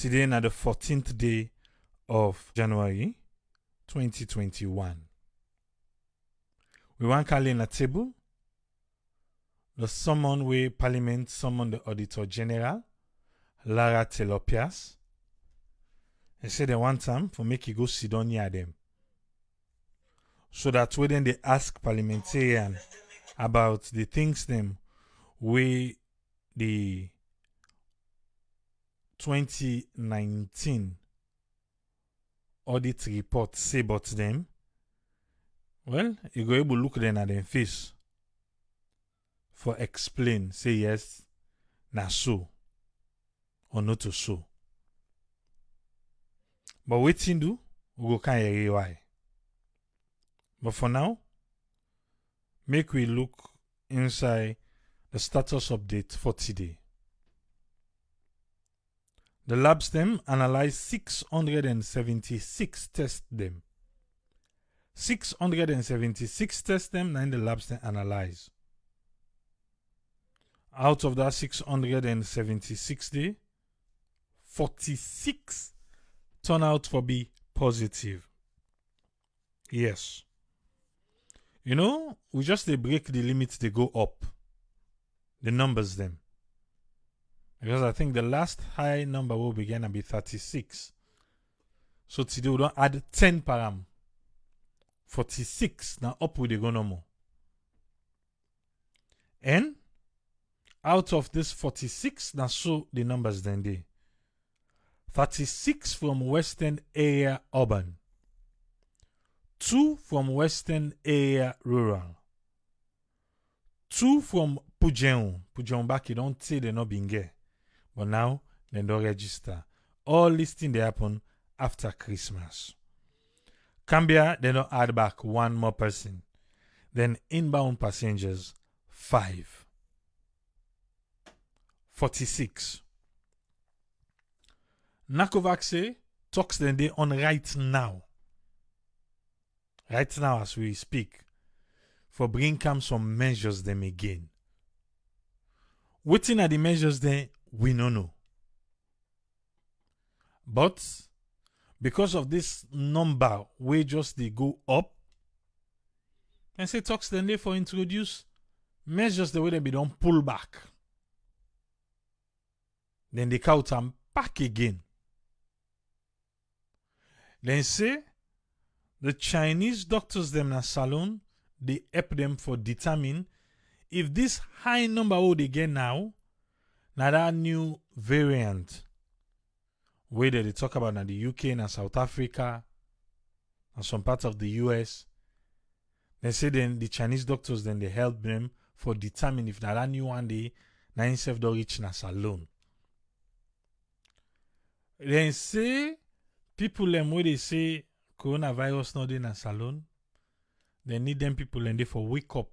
Today na the 14th day of January 2021. We want call in a table the summon way Parliament summon the Auditor General, Lara tell Pearce. They say they want time for make you go sit down near them. So that when they ask parliamentarian about the things them we the 2019 audit report say about them, well, you go able look them at them face for explain, say yes, na so or not to so. But waiting do, we go can hear why. But for now, make we look inside the status update for today. The labs them analyze 676 test them. 676 test them and the labs them analyze. Out of that 676 day, 46 turn out for be positive. Yes. You know, we just they break the limits, they go up. The numbers them. Because I think the last high number will begin to be 36. So today we don't add 10 param. 46. Now up with the go no more. And out of this 46, now so the numbers then they. 36 from Western area urban. 2 from Western area rural. 2 from Pujeon. Pujeon back, you don't say they're not being gay. But now, they don't register. All listing they happen after Christmas. Cambia, they don't add back 1 more person. Then inbound passengers, 5. 46. Nakovaxe talks then they on right now. Right now as we speak. For bring come some measures them again. Waiting at the measures then we no know. But because of this number we just they go up, and say talks then they for introduce measures the way they be don't pull back. Then they count them back again. Then say the Chinese doctors them na salon, they help them for determine if this high number what they get now, now that new variant where they talk about in the UK and South Africa and some parts of the US, they say then the Chinese doctors then they help them for determine if that new one day na himself don't reach nas alone. Then say people them where they say coronavirus not in nas alone, they need them people and they for wake up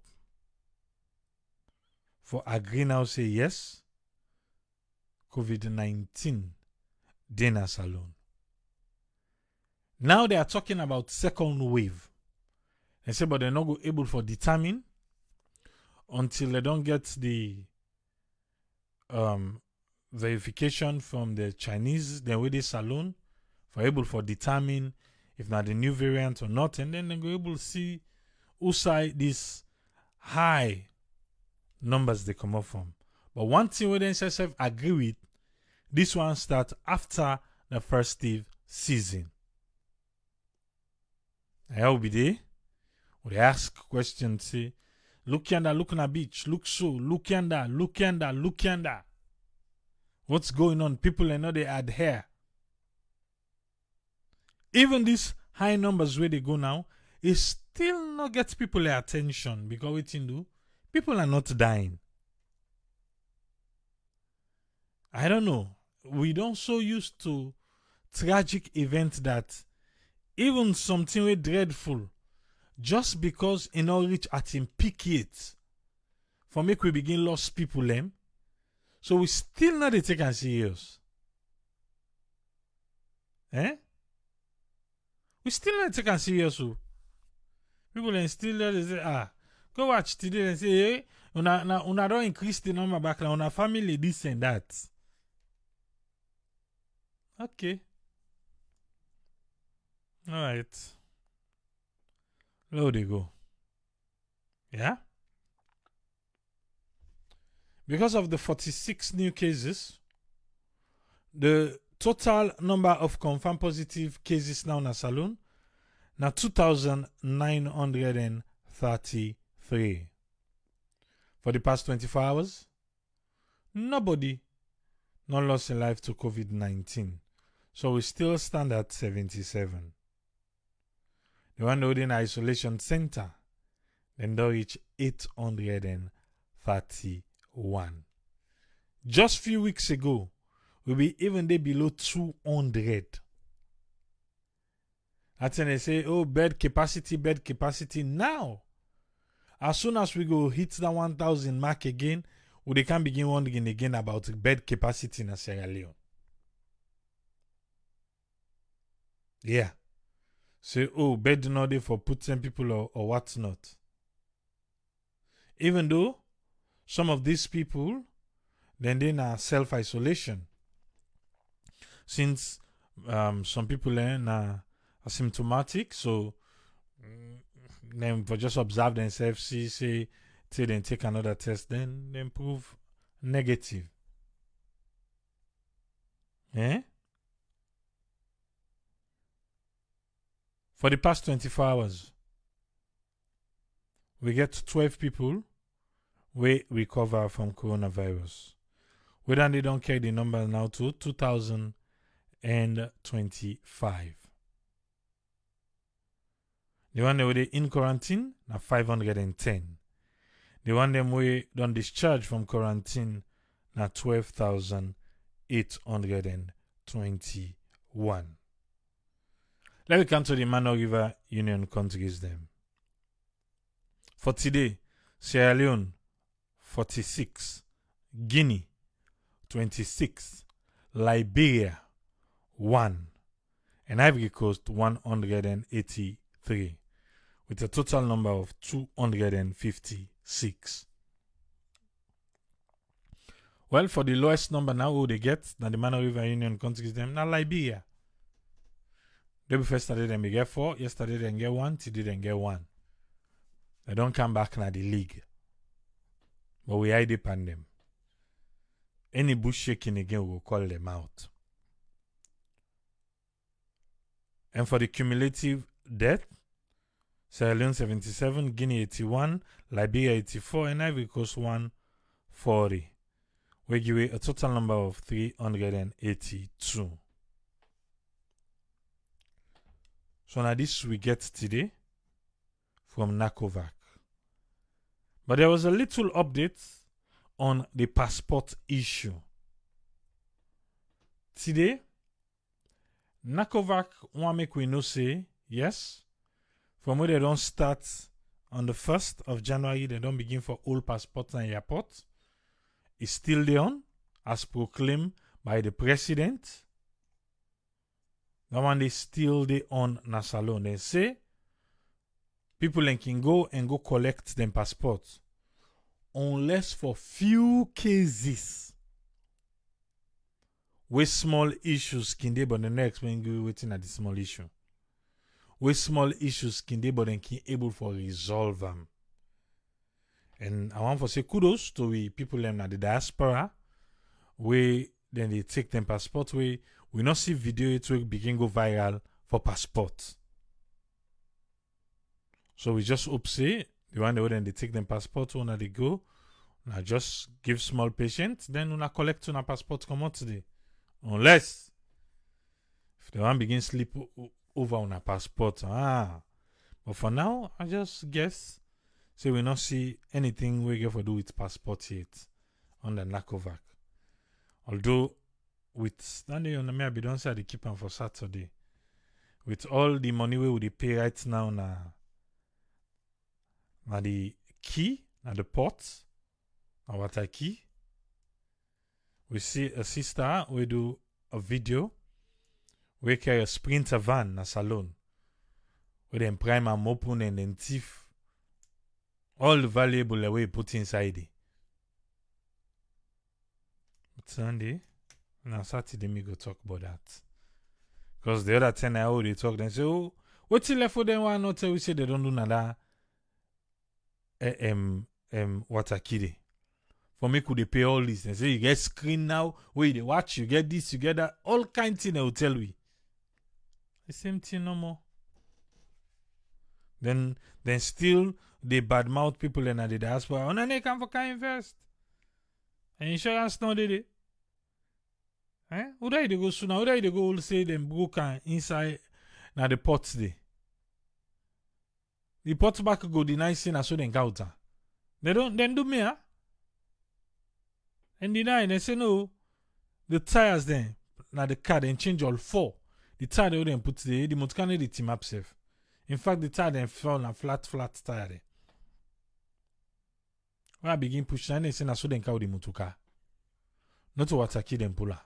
for agree now say yes, COVID-19 dinner salon. Now they are talking about second wave. They say, but they're not able for determine until they don't get the verification from the Chinese, the way they salon, for able for determine if not the new variant or not, and then they go able to see who side this high numbers they come up from. But one thing we then self agree with, this one start after the festive season. I will be there. We ask questions, say, look yonder, look on a beach, look so, look yonder, look yonder, look yonder. What's going on? People know they adhere. Even these high numbers where they go now, it still not gets people their attention because what you do, people are not dying. I don't know. We don't so used to tragic events that even something way dreadful, just because in all reach at him peak it, for make we begin lost people them. So we still not they take us serious. Eh? We still not take us serious. So. People then still there they say, go watch today and say, hey, una don't increase the number back now, una family this and that. Okay. Alright. Low they go. Yeah? Because of the 46 new cases, the total number of confirmed positive cases now in a saloon now 2,933. For the past 24 hours, nobody not lost their life to COVID-19. So we still stand at 77. The one holding isolation center, then they reach 831. Just few weeks ago, we be even there below 200. That's when they say, oh, bed capacity. Now, as soon as we go hit that 1,000 mark again, they can begin wondering again about bed capacity in Sierra Leone. Yeah. Say, oh, bed not there for put 10 people or what's not. Even though some of these people, then they are self-isolation. Since some people are asymptomatic, so then for just observe themselves, say till then take another test, then prove negative. Eh? For the past 24 hours, we get 12 people we recover from coronavirus. Whether they don't carry the number now to 2,025. The one that in quarantine, now 510. The one them we don't discharge from quarantine, now 12,821. Let me come to the Mano River Union countries them. For today, Sierra Leone, 46. Guinea, 26. Liberia, 1. And Ivory Coast, 183. With a total number of 256. Well, for the lowest number now, who they get, now the Mano River Union countries them, now Liberia. Day before started them they get 4, yesterday they get 1, today they get 1. They don't come back now the league. But we hide upon them. Any bush shaking again, we'll call them out. And for the cumulative death, Sierra Leone 77, Guinea 81, Liberia 84, and Ivory Coast 140. We give it a total number of 382. So now this we get today from NACOVAC. But there was a little update on the passport issue. Today, NACOVAC want make we know say, yes, from where they don't start on the 1st of January, they don't begin for all passports and airports. It's still there on, as proclaimed by the president. That one they still they on Nasalon. They say people can go and go collect them passports. Unless for few cases with small issues can they but the next when you waiting at the small issue. With small issues can they but then can able for resolve them. And I want to say kudos to we people in the diaspora where then they take them passport where we not see video it will begin go viral for passport. So we just hope say the one then they take them passport when they go. Now just give small patients, then we collect on a passport come out today. Unless if the one begin sleep over on a passport. But for now, I just guess say we not see anything we get for do with passport yet on the NACOVAC. Although with standing on the maybe don't say they keep them for Saturday. With all the money we would pay right now na the key, na the port, na water key. We see a sister we do a video we carry a Sprinter van na salon. We then prime and open and then thief all the valuable we put inside it. But Sunday, now Saturday me go talk about that. Because the other 10 hours they talk, they say, oh, what's left for them? Why not tell we say they don't do nada? What a kiddie. For me, could they pay all this? They say, you get screen now, where they watch, you get this, you get that, all kinds of things they will tell we. The same thing no more. Then still, they badmouth people in the diaspora. Oh, no, they come for can invest. And insurance no did it. Who they go soon? Who they go say them broken inside now the pots there? The pots back go deny sin as so they encounter. They don't then do me, huh? And deny, they say no. The tires then, now the car then change all four. The tire they wouldn't put the motkane the team up safe. In fact, the tire then fell on flat tire there. When I begin pushing, and they say na so then carry the motoka. Not to attack them puller.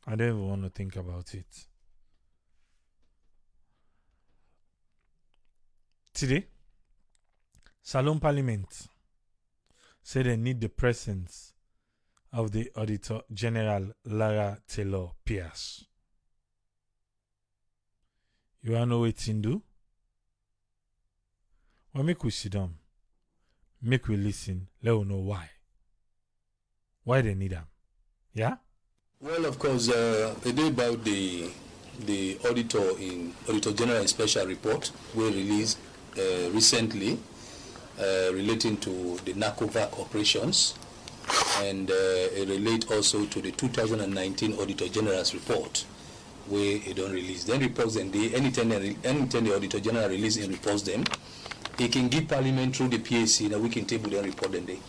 I don't even want to think about it. Today, Salon Parliament said they need the presence of the Auditor General Lara Pearce. You want to know what in do? Well, make we sit down. Make we listen. Let us know why. Why they need them. Yeah? Well, of course, a day about the Auditor General Special Report we released recently relating to the NACOVAC operations, and it relate also to the 2019 Auditor General's report where it don't release. Then reports them anytime the Auditor General release and reports them, he can give Parliament through the PAC and we can table them report them day.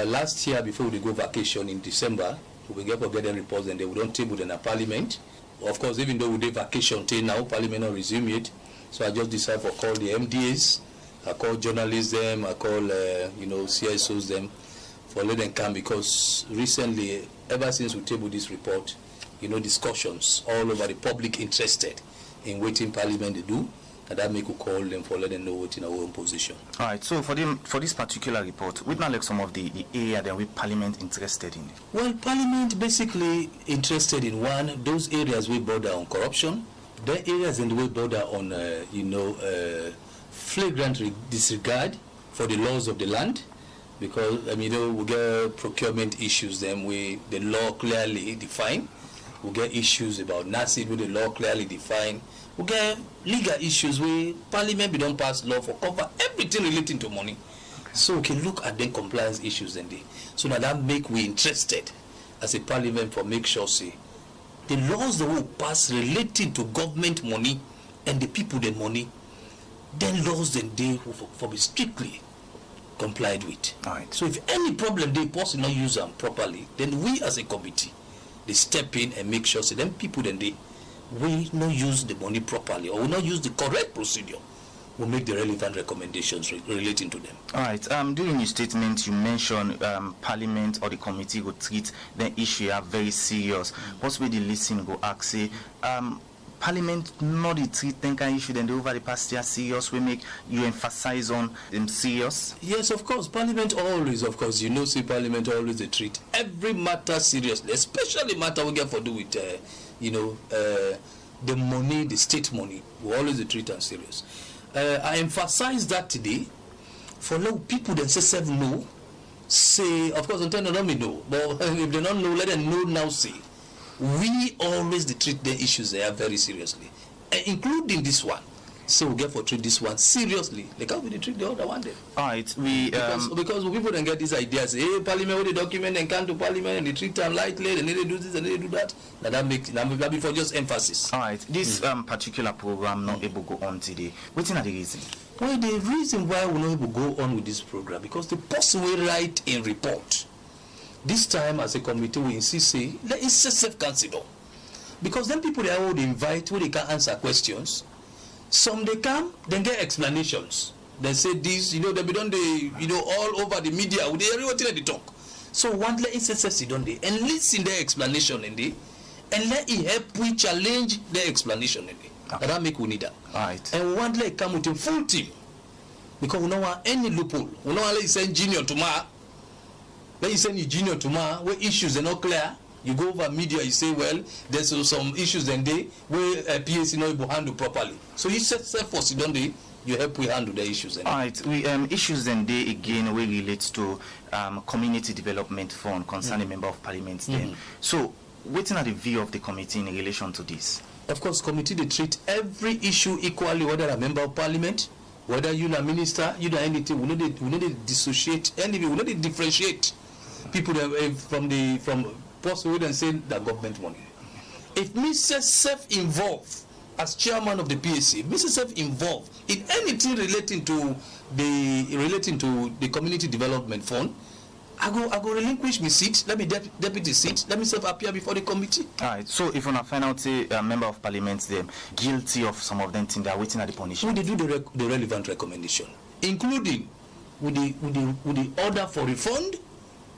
Last year before we go vacation in December, we get them reports and they would don't table them at Parliament. Of course, even though we did vacation till now, Parliament not resume it. So I just decided to call the MDAs, I call journalists them, I call CSOs them for let them come, because recently, ever since we tabled this report, discussions all over the public interested in waiting Parliament to do, and that make we call them for let them know what in our own position. All right. So for this particular report, we'd not like some of the area that we Parliament interested in. Well, Parliament basically interested in those areas we border on corruption, the areas in the way border on flagrant disregard for the laws of the land, because we get procurement issues then the law clearly defined. We get issues about NACID with the law clearly defined. We get legal issues where Parliament don't pass law for cover everything relating to money. So we can look at the compliance issues then they. So now that make we interested as a Parliament for make sure say the laws that will pass relating to government money and the people the money, then laws then they for be strictly complied with. All right. So if any problem they possibly not use them properly, then we as a committee they step in and make sure so then people then they will not use the money properly or will not use the correct procedure, will make the relevant recommendations relating to them. All right. During your statement, you mentioned Parliament or the committee will treat the issue as very serious. Possibly the listening go ask say, Parliament not the treat that kind of issue then over the past year serious. We make you emphasize on them serious. Yes, of course. Parliament always, of course, see Parliament always they treat every matter seriously, especially matter we get for do with the money, the state money. We always treat them serious. I emphasize that today for no people that say no. Say, of course, until they don't know, but if they don't know, let them know now. Say, we always treat the issues there very seriously, including this one. So we get for treat this one seriously. Like how we treat the other one then. All right, because people don't get these ideas. Hey, Parliament with the document and come to Parliament and they treat them lightly. They need to do this and they do that. Now that be for just emphasis. All right, this particular program not able to go on today. What's the reason? Well, the reason why we're not able to go on with this program because the person will write in report. This time, as a committee, we insist say let it self-consider, because then people they would invite where they can answer questions. Some they come, then get explanations. They say this, they be done all over the media. They everything they talk. So one let it self-consider and listen their explanation in there, and let it help we challenge their explanation in there. Okay. That make we need that. All right. And one let it come with a full team, because we don't want any loophole. We don't want to send junior tomorrow. Let you send you junior tomorrow where issues are not clear. You go over media, you say, well, there's some issues then they where PAC not able to handle properly. So you set for sit down there, you help we handle the issues. All right, we issues then they again we relate to community development fund concerning member of parliament. Then, so waiting at the view of the committee in relation to this. Of course, committee they treat every issue equally, whether a member of parliament, whether you a minister, you anything. We need to dissociate, anyway, we need to differentiate people from possible and say that government money. If Mr. Self-involved as chairman of the PAC, Mr. Self-involved in anything relating to the community development fund, I go relinquish my seat. Let me deputy seat. Let me self appear before the committee. All right. So if on a final say member of parliament them guilty of some of them things, they are waiting at the punishment. We do the relevant recommendation, including with the order for refund.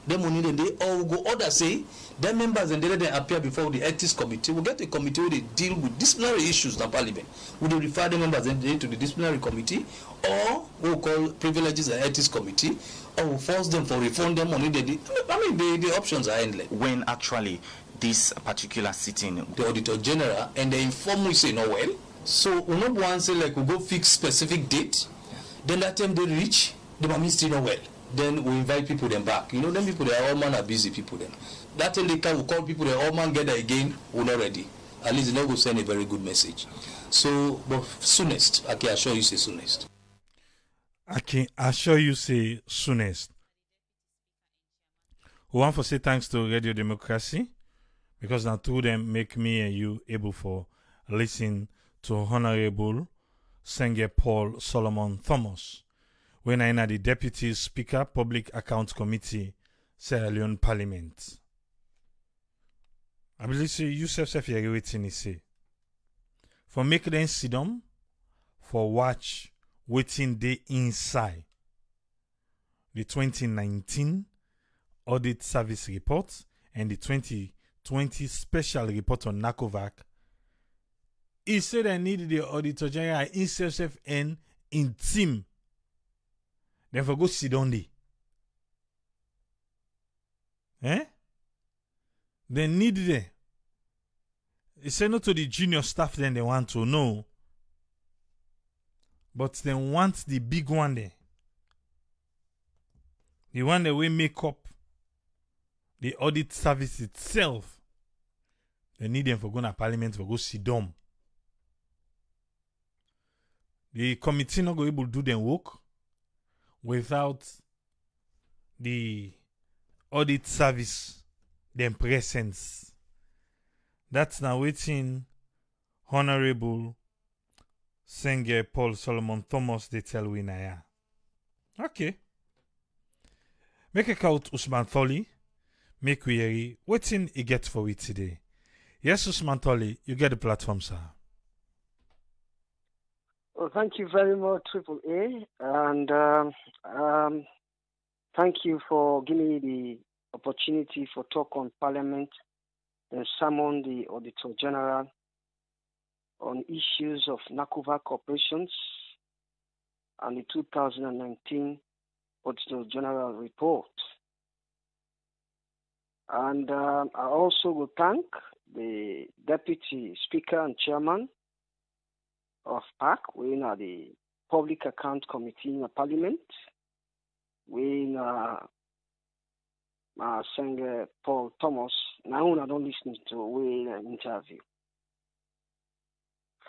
The money then they all go order say their members and they appear before the ethics committee. We'll get a committee where they deal with disciplinary issues in the parliament. We will refer the members then to the disciplinary committee, or we'll call privileges and ethics committee, or we'll force them for refund them money. The options are endless. When actually this particular sitting, the Auditor General and they inform we say no well. So we not want say like we go fix specific date. Then that time they reach, the mommy still no well. Then we invite people then back. You know, them people, they are all man are busy people then. That time they can we call people, they all man gather again, we're not ready. At least they not go send a very good message. So, but soonest, I can assure you say soonest. I can assure you say soonest. We want to say thanks to Radio Democracy, because now through them make me and you able for listen to Honorable Senge Paul Solomon Thomas, when I am the Deputy Speaker, Public Accounts Committee, Sierra Leone Parliament. I believe say you self you waiting say. For make them sit down, for watch waiting day inside the 2019 Audit Service Report and the 2020 Special Report on NACOVAC. He said I need the Auditor General himself and in team. Then for go sit down there. They need there. He said not to the junior staff then they want to know. But they want the big one there. The one that will make up the audit service itself. They need them for going to parliament for go sit down. The committee not go able to do their work without the audit service, them presence. That's now waiting Honorable Senge Paul Solomon Thomas they tell we na. Okay. Make a count Usman Tholi. Make we hear waiting he get for we today. Yes, Usman Tholi, you get the platform, sir. Well, thank you very much, Triple A, and thank you for giving me the opportunity for talk on Parliament and summon the Auditor General on issues of NACOVAC operations and the 2019 Auditor General Report. And I also will thank the Deputy Speaker and Chairman of PAC, we are the Public Account Committee in the Parliament. We are Senge Paul Thomas. Now I don't listen to we interview.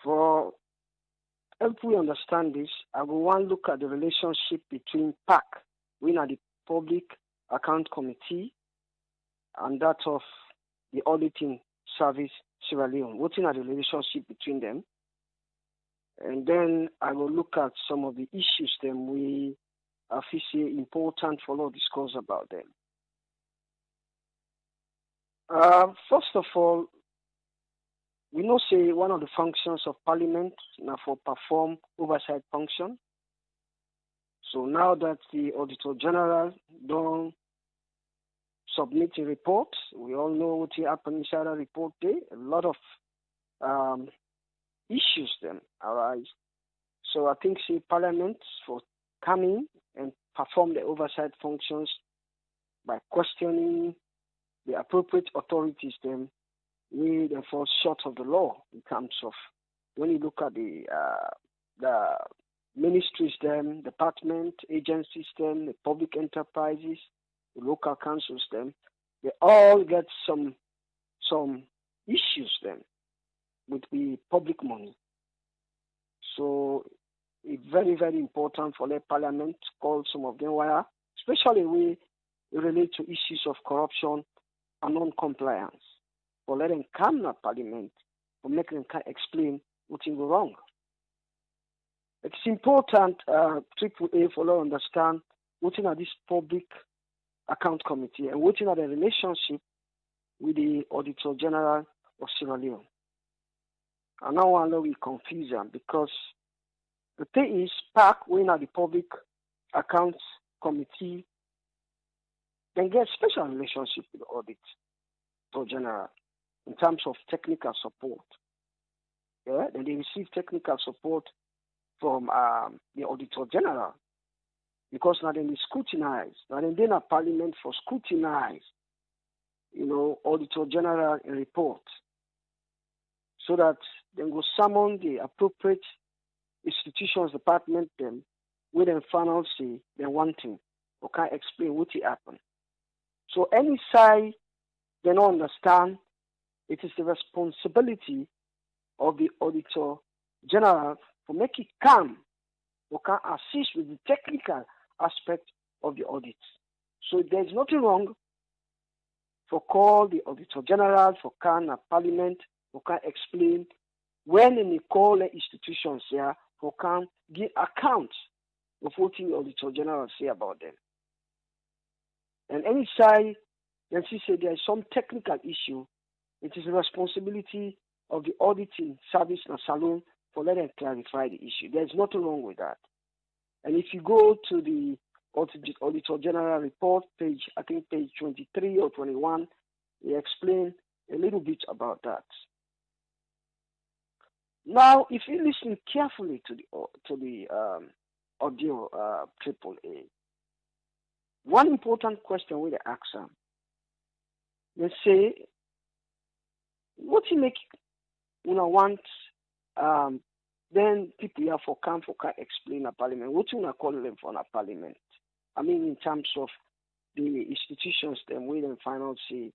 For help we understand this, I will want to look at the relationship between PAC, we are the Public Account Committee, and that of the Auditing Service Sierra Leone. What is the relationship between them? And then I will look at some of the issues that we feel important for us to discuss about them. First of all, we know say one of the functions of Parliament now for perform oversight function. So now that the Auditor General don't submit a report, we all know what happened inside a report day. A lot of issues then arise. So I think say Parliament for coming and perform the oversight functions by questioning the appropriate authorities them we they fall short of the law in terms of when you look at the ministries them, department, agencies them, the public enterprises, the local councils them, they all get some issues then with the public money. So it's very, very important for the parliament to call some of them wire, especially we relate to issues of corruption and non-compliance. For letting come to parliament, for making them explain what is wrong. It's important, AAA, for them to understand what is this public account committee and what is the relationship with the Auditor General of Sierra Leone. And now I know we confuse them because the thing is, PAC, when at the public accounts committee, then get special relationship with the Auditor General in terms of technical support. Yeah, then they receive technical support from the Auditor General because now they scrutinize. Now they in a parliament for scrutinize, Auditor General report so that they will summon the appropriate institutions, department them, with them final say they wanting or can't explain what happened. So any side they don't understand, it is the responsibility of the Auditor General to make it calm or can assist with the technical aspect of the audit. So there's nothing wrong for call the Auditor General, for can a parliament, for can explain when they call the institutions here, for can give account of what the Auditor General say about them. And any side, then she said there is some technical issue, it is the responsibility of the auditing service in a salon for letting them clarify the issue. There's nothing wrong with that. And if you go to the Auditor General report, page 23 or 21, they explain a little bit about that. Now, if you listen carefully to the audio AAA, one important question we ask them, they say, what you make want then people here for can explain a parliament. What you call them for a parliament? I mean in terms of the institutions then we then final say,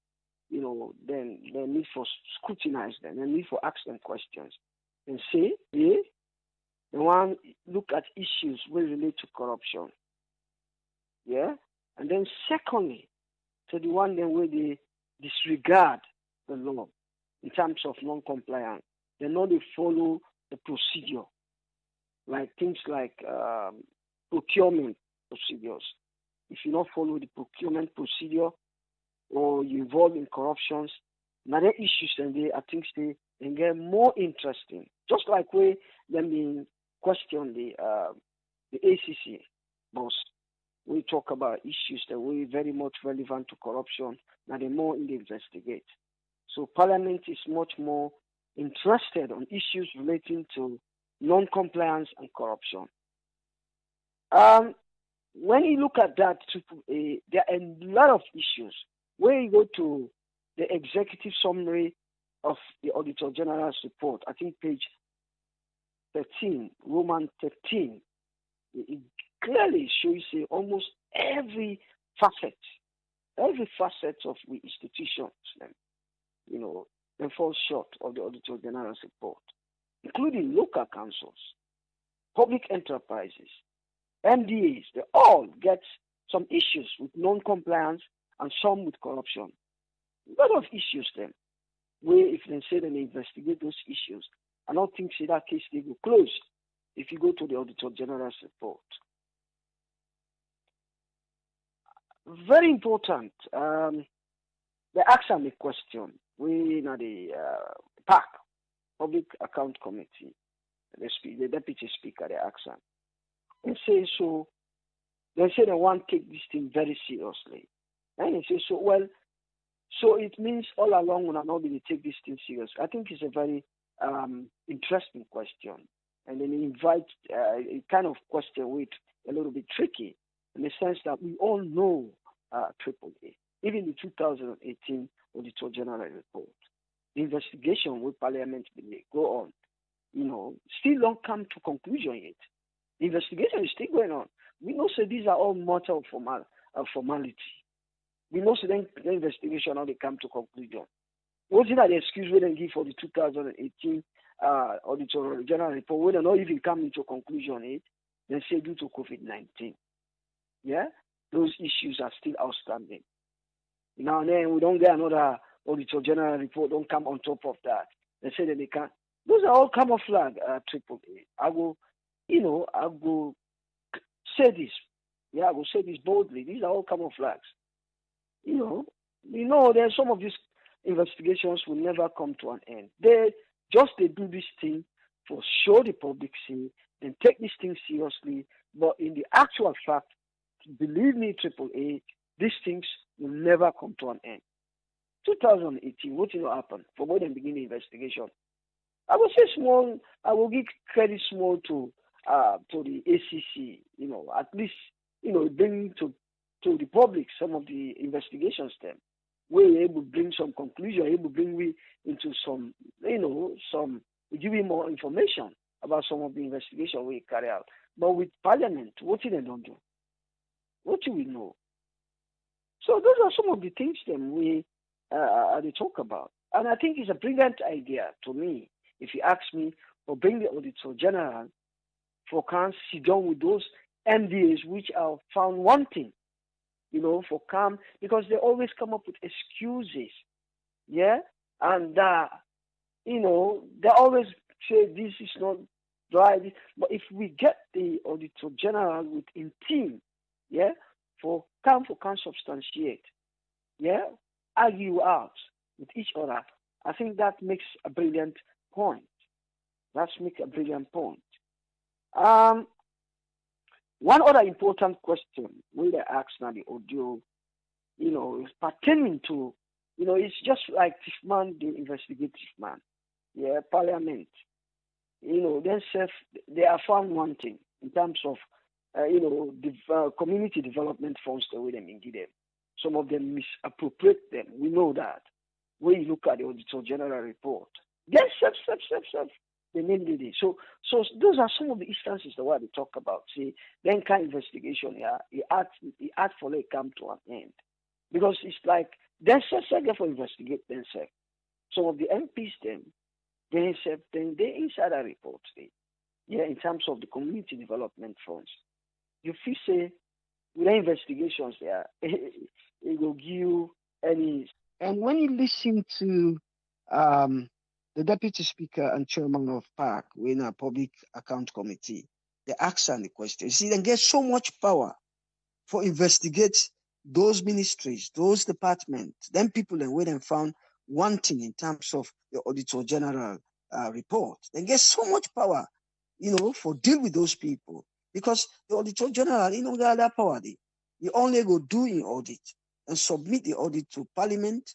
then they need for scrutinize them, they need for ask them questions. And say, yeah, the one look at issues will relate to corruption. Yeah? And then secondly, to the one then where they disregard the law in terms of non-compliance. They know they follow the procedure, like things like procurement procedures. If you don't follow the procurement procedure or you involve in corruptions, now the issues and I think they get more interesting. Just like we then being question the ACC boss. We talk about issues that we very much relevant to corruption. Now the more they investigate. So Parliament is much more interested on issues relating to non-compliance and corruption. When you look at that, there are a lot of issues. When you go to the executive summary of the Auditor General's report, I think page 13, Roman 13, it clearly shows almost every facet of the institutions, they fall short of the Auditor General's report, including local councils, public enterprises, MDAs. They all get some issues with non-compliance and some with corruption. A lot of issues then, where if they say they investigate those issues, I don't think that case they will close if you go to the Auditor General's report. Very important. They ask them a question. We know the PAC, Public Account Committee, the Deputy Speaker, they ask them. They say so. They say they want to take this thing very seriously. And they say so it means all along when nobody take this thing serious. I think it's a very interesting question. And then invite a kind of question with a little bit tricky in the sense that we all know AAA. even the 2018 Auditor General report. The investigation with Parliament will go on. Still don't come to conclusion yet. The investigation is still going on. We know say these are all matter of formality. We know say the investigation how they come to conclusion. What's that the excuse we then give for the 2018 Auditor General report? We don't not even come into conclusion yet. Then say due to COVID-19. Yeah, those issues are still outstanding. Now and then we don't get another Auditor General report. Don't come on top of that. They say that they can't. Those are all camouflage. AAA. I go say this. Yeah, I will say this boldly. These are all camouflages. There's some of these investigations will never come to an end. They do this thing for show the public see and take this thing seriously. But in the actual fact, believe me, AAA, these things will never come to an end. 2018, what will happen for more than beginning investigation? I will say small. I will give credit small to the ACC. At least bring to the public some of the investigations. Then we're able to bring some conclusion. Able to bring we into some giving more information about some of the investigation we carry out. But with Parliament, what did they don't do? What do we know? So those are some of the things that we they talk about, and I think it's a brilliant idea to me. If you ask me, for bring the Auditor General for can sit down with those MDAs which are found wanting, for come, because they always come up with excuses, yeah, and they always say this is not right. But if we get the Auditor General within team, yeah, for can substantiate, yeah, argue out with each other, I think that makes a brilliant point. Let's make a brilliant point. One other important question we ask now the audio, is pertaining to, it's just like Tifman, the investigative man, yeah, Parliament, themselves, they are found wanting in terms of, community development funds the way they give them. Some of them misappropriate them. We know that. When you look at the Auditor General report, yes, they named it. So those are some of the instances that what they talk about. See, then kind of investigation, yeah, it had for it come to an end. Because it's like themselves for investigate themselves. Some of the MPs they inside a report, yeah, in terms of the community development funds. You feel say with the investigations there, it will give you any. And when you listen to the Deputy Speaker and Chairman of PAC, in a Public Account Committee, they ask the question. You see, they get so much power for investigate those ministries, those departments, them people and where they found wanting in terms of the Auditor General report. They get so much power, for deal with those people. Because the Auditor General, got that power. He only go do in audit and submit the audit to Parliament.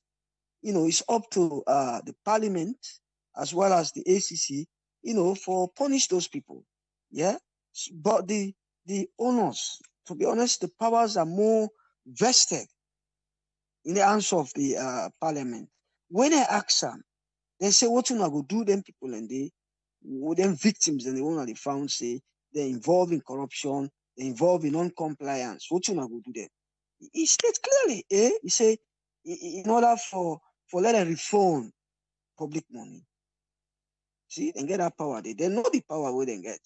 It's up to the Parliament as well as the ACC, for punish those people. Yeah. But the owners, to be honest, the powers are more vested in the hands of the Parliament. When they ask them, they say, what you go do them people and them victims and the one that they found say they're involved in corruption, they're involved in non-compliance. What you go do them? He states clearly, he say, in order for let them refund public money. See, they get that power. They know the power where they get.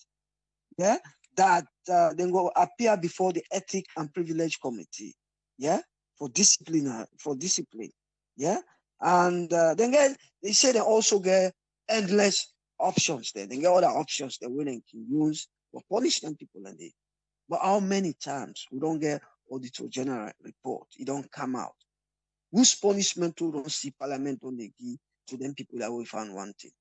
Yeah, that then go appear before the Ethic and Privilege Committee. Yeah, for discipline. Yeah, and then they say they also get endless options there. They get other options that we can use for punish them people and they. But how many times we don't get Auditor General report? It don't come out. Whose punishment we don't see Parliament on the give to them people that we found wanting.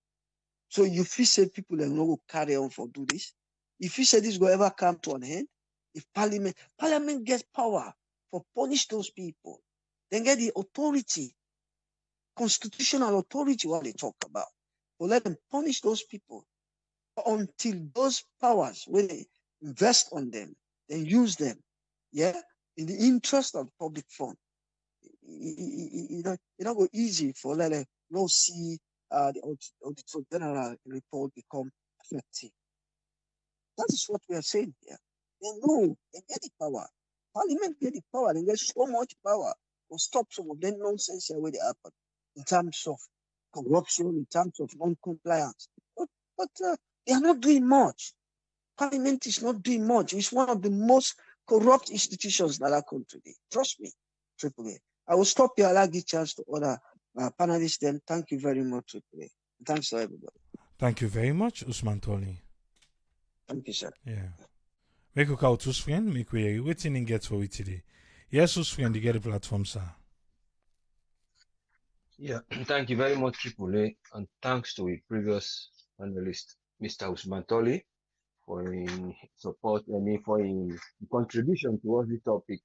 So you feel say people that will carry on for do this. If you say this will ever come to an end, if Parliament gets power for punish those people, then get the authority, constitutional authority, what they talk about, for let them punish those people until those powers, when they invest on them, then use them, yeah, in the interest of the public fund. it not go easy for like no see the Auditor General report become effective. That is what we are saying here. They know they get the power. Parliament get the power. They get so much power to stop some of them nonsense here where they happen in terms of corruption, in terms of non-compliance. But they are not doing much. Parliament is not doing much. It's one of the most corrupt institutions that are come today. Trust me, Triple A. I will stop here. I'll give chance to other panelists. Then thank you very much, Triple A. Thanks to everybody. Thank you very much, Usman Toli. Thank you, sir. Yeah. Make we out us friend, make we waiting and get for it today. Yes, us friend, you get the platform, sir. Yeah, thank you very much, Triple A, and thanks to the previous panelist, Mr. Usman Toli, for his support, for his contribution towards the topic.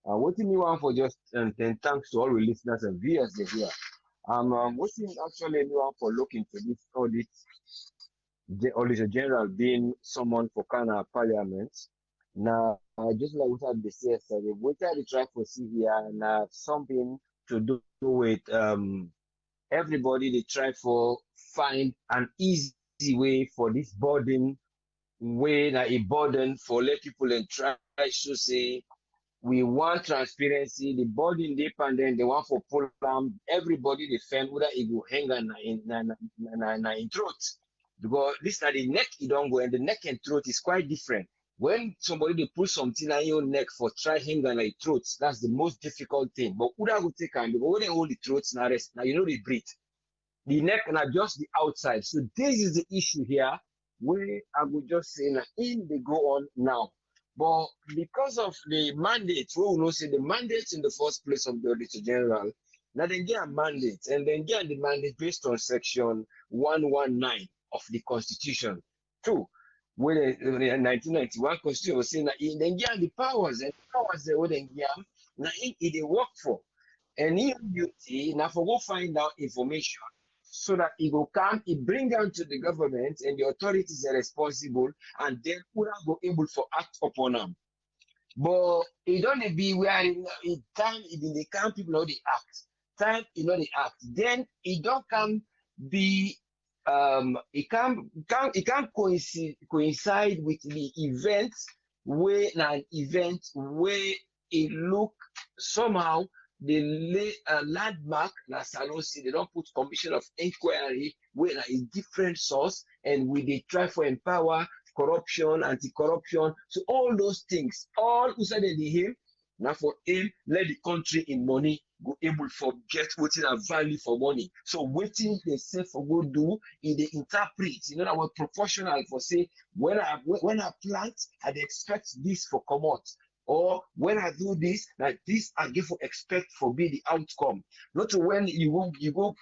What you want for just, and then thanks to all the listeners and viewers here. What you actually want for looking to this audit, the Auditor General being someone for Canada Parliament. Now, just like we had the yesterday, we try to try for see here, now something to do with everybody. They try for find an easy way for this burden, way that a burden for let people and try to say we want transparency. The burden deep and then they want for pull everybody defend whether it will hang on in throat. Because this is the neck, it don't go, and the neck and throat is quite different. When somebody they put something on your neck for try hang on like throat, that's the most difficult thing. But Uda will take on because when they hold the throats now rest, now you know they breathe. The neck and just the outside. So this is the issue here where I would just say now in they go on now. But because of the mandate, we will not say the mandate in the first place of the Auditor General, now they get a mandate and then get the mandate based on section 119 of the Constitution. Two, when the 1991 Constitution was saying that then get the powers and powers they wouldn't get now they work for. And in duty, now for go find out information so that it will come, it bring down to the government and the authorities are responsible and then we are go able to act upon them. But it don't be where in time it they come people know the act. Time you know the act. Then it don't come be it can't coincide with the events where an event where it look somehow they lay a landmark na Salon City. They don't put commission of inquiry where a different source and we they try for empower corruption, anti-corruption. So all those things, all who said they him now for him let the country in money go able for get what is a value for money. So waiting they say for go do in they interpret. You know that was professional for say when I plant I expect this for commot. Or when I do this, like this, I give for expect for be the outcome. Not to when you go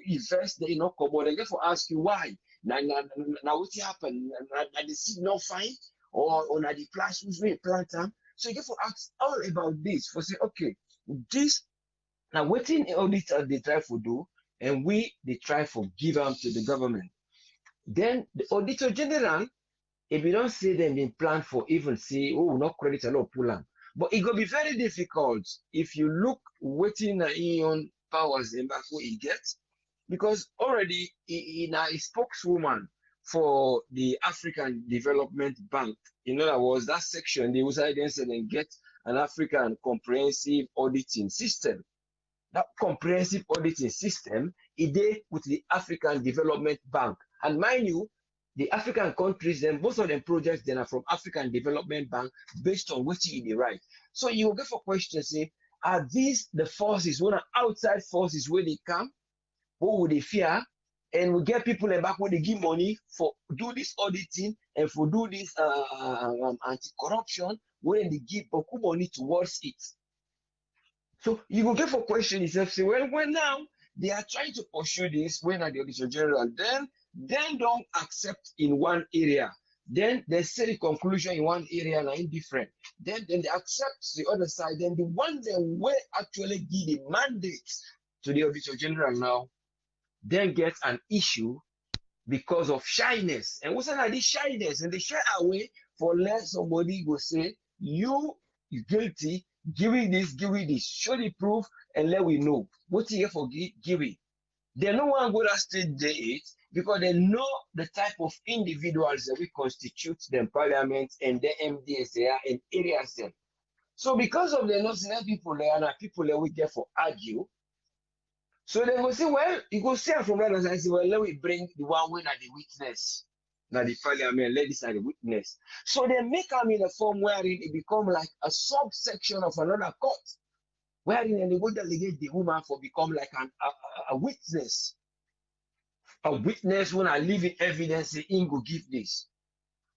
invest, they not come on. They get for ask you why. Now what happened? Now the seed not fine, or now the plants who's really plant them. So you get for ask all about this. For say okay, this now waiting auditor they try for do, and we they try for give them to the government. Then the Auditor General. If you don't see them in plan for even say, oh, not credit a lot pull on. But it will be very difficult if you look waiting on powers and back what he gets, because already in a spokeswoman for the African Development Bank, in other words, that section they was identified and get an African comprehensive auditing system. That comprehensive auditing system is there with the African Development Bank. And mind you, the African countries, then most of them projects then are from African Development Bank based on what you right. So you will get for questions say, are these the forces, what are outside forces where they come? What would they fear? And we get people in back where they give money for do this auditing and for do this anti-corruption, where they give beaucoup money towards it. So you will get for question yourself, say, well, when now they are trying to pursue this, when are the Auditor General, then don't accept in one area. Then they say the conclusion in one area and indifferent. Then they accept the other side. Then the one that will actually give the mandate to the Auditor General now, then gets an issue because of shyness. And what's that? This shyness, and they shy away for let somebody go say, you guilty, give it this, show the proof, and let we know. What you here for give it. They no one go that state day it because they know the type of individuals that we constitute them parliament and the MDS they are in areas them. So because of the national people there and people that we get for argue, so they go say, well, you go say from that and say, well, let me bring the one way at the witness. Now the parliament, let this at the witness. So they make them in a form wherein it become like a subsection of another court. Wherein they go delegate the woman for become like a witness. A witness when I leave in evidence, say, in go give this.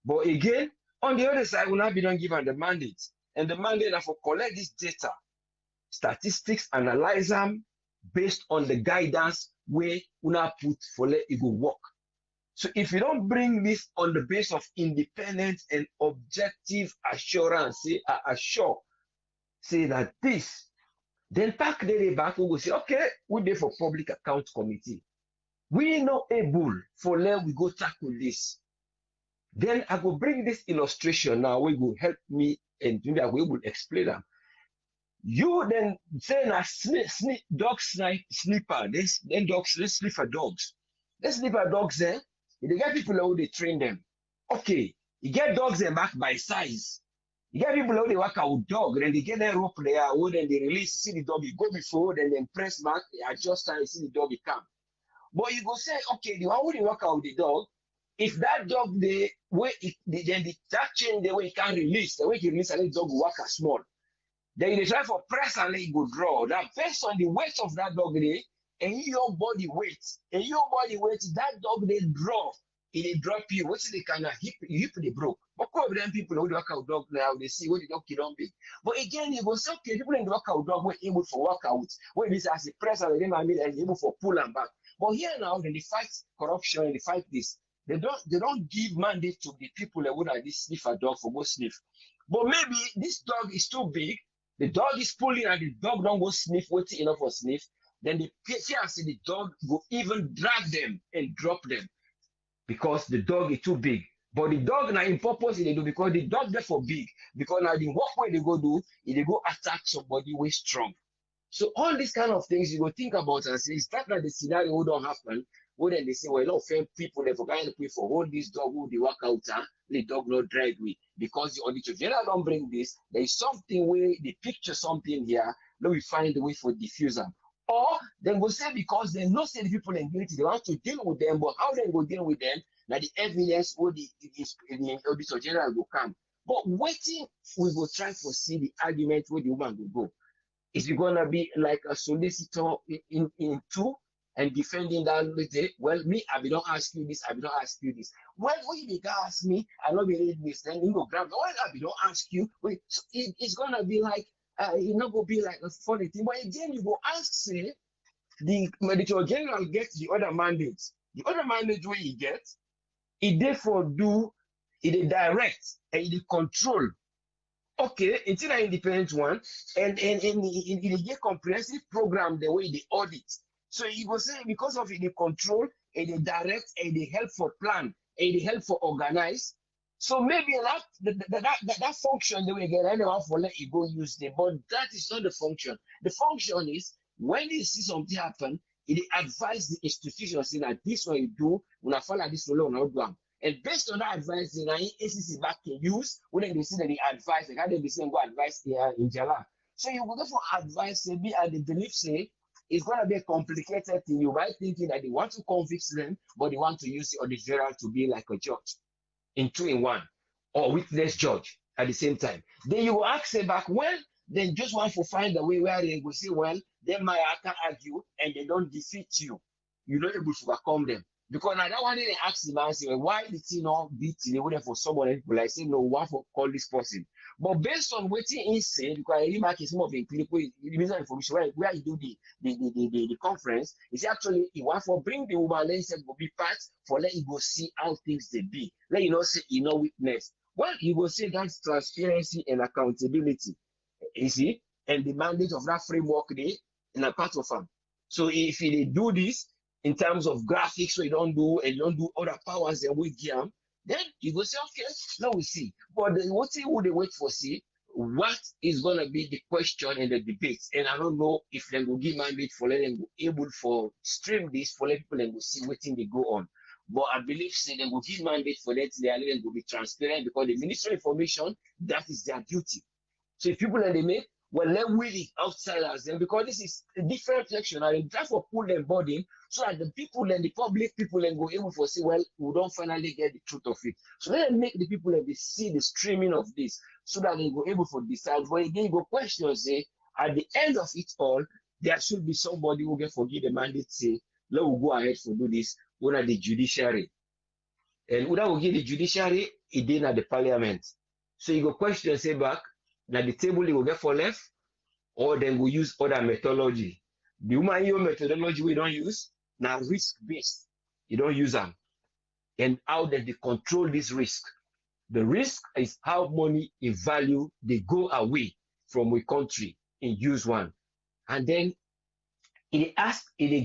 But again, on the other side, we not be done given the mandate. And the mandate are for collect this data, statistics, analyze them based on the guidance where we not put for let it go work. So if you don't bring this on the base of independent and objective assurance, say that this, then back the day back, we will say, okay, we're there for public account committee. We not able for let we go tackle this. Then I will bring this illustration now, we will help me and we will explain them. You then say na dog sleeper, then dogs, let's sleeper dogs. Let's sleeper dogs there. You get people who they train them. Okay, you get dogs them back by size. You get people who they work out with dog, then they get their rope there, then they release, see the dog, you go before, then they press back, they adjust time, see the dog come. But you go say, okay, the one who they work out with the dog, if that dog then that change the way he can release, the way he release and let the dog work as small. Then they try for press and let it go draw. That based on the weight of that dog there, and your body weight, that dog they draw, it drop you. What's the kind of hip they broke? But of them people who work out dog now, they see what the dog don't be. But again, you go say, okay, people in the work out dog were able for work out. When this as a press and then and able for pull and back. But here now, then they fight corruption and they fight this. They don't give mandate to the people that would have this sniff a dog for go sniff. But maybe this dog is too big, the dog is pulling and the dog don't go sniff, waiting enough for sniff. Then the see the dog go even drag them and drop them because the dog is too big. But the dog now in purpose they do because the dog therefore big. Because now the work way they go do, they go attack somebody way strong. So all these kind of things you go think about and say, is that not the scenario who don't happen? Well, then they say, well, no fair people, they forgot to pay for hold this dog who they work out, the dog not drag with. Because the auditor general don't bring this, there is something where they picture something here, then we find a way for diffuser. Or they will say because they know say the people in guilty, they want to deal with them, but how they go deal with them, that the evidence or the auditor general will come. But waiting, we will try to see the argument where the woman will go. Is it gonna be like a solicitor in two and defending that with it? Well, me, I will not ask you this, I will not ask you this. Well, when you can ask me, I will read this, then you go grab. Well, I will not ask you. Wait, so it's gonna be like it's not gonna be like a funny thing. But again, you go ask, say, the auditor general gets the other mandates. The other mandate where he gets, it therefore do it direct and it control. Okay, it's an independent one, and it get comprehensive program the way they audit. So you go say because of the control and the direct and the help for plan and the help for organize. So maybe that function the way get anyone for let you go use them, but that is not the function. The function is when you see something happen, it advise the institutions that this one you do, when I follow this law, not do. And based on that advice, the ACC back can use when they see that the advice, they can't be saying go advice here in Jala. So you go for advice, maybe and the belief say it's gonna be a complicated thing. You might thinking that they want to convict them, but they want to use the auditor general to be like a judge in 2-in-1 or witness judge at the same time. Then you will ask them back, well, then just want to find a way where they will say, well, then my can argue and they don't defeat you. You're not able to overcome them. Because now that one they ask the man, say, well, why did he not beat the waiting for someone? Like say, no, one for call this person. But based on what he said, because I remark some of the clip information where he do the conference, is actually he want for bring the woman, then he said go be part for let you go see how things they be. Let you know say you know witness. Well, you will say that's transparency and accountability. You see, and the mandate of that framework they in a part of them. So if they do this in terms of graphics, so you don't do other powers and we give them, then you go say, okay, now we see. But what would they wait for? See, what is going to be the question in the debates. And I don't know if they will give mandate for let them go able for stream this for let people and go see what thing they go on. But I believe say they will give mandate for that they are letting go be transparent because the Ministry of Information, that is their duty. So if people and they make, well, let we the outsiders then because this is a different election and they therefore pull them body so that the people and the public people and go able for say, well, we don't finally get the truth of it. So let them make the people and they see the streaming of this so that they go able for decide. But again, go question say at the end of it all, there should be somebody who can forgive the mandate say, let we go ahead for do this under the judiciary. And without we give the judiciary, it did at the parliament. So you go question say back. Now the table they will get for left, or then we use other methodology. The human methodology we don't use, now risk-based. You don't use them. And how then they control this risk. The risk is how money in value they go away from a country and use one. And then it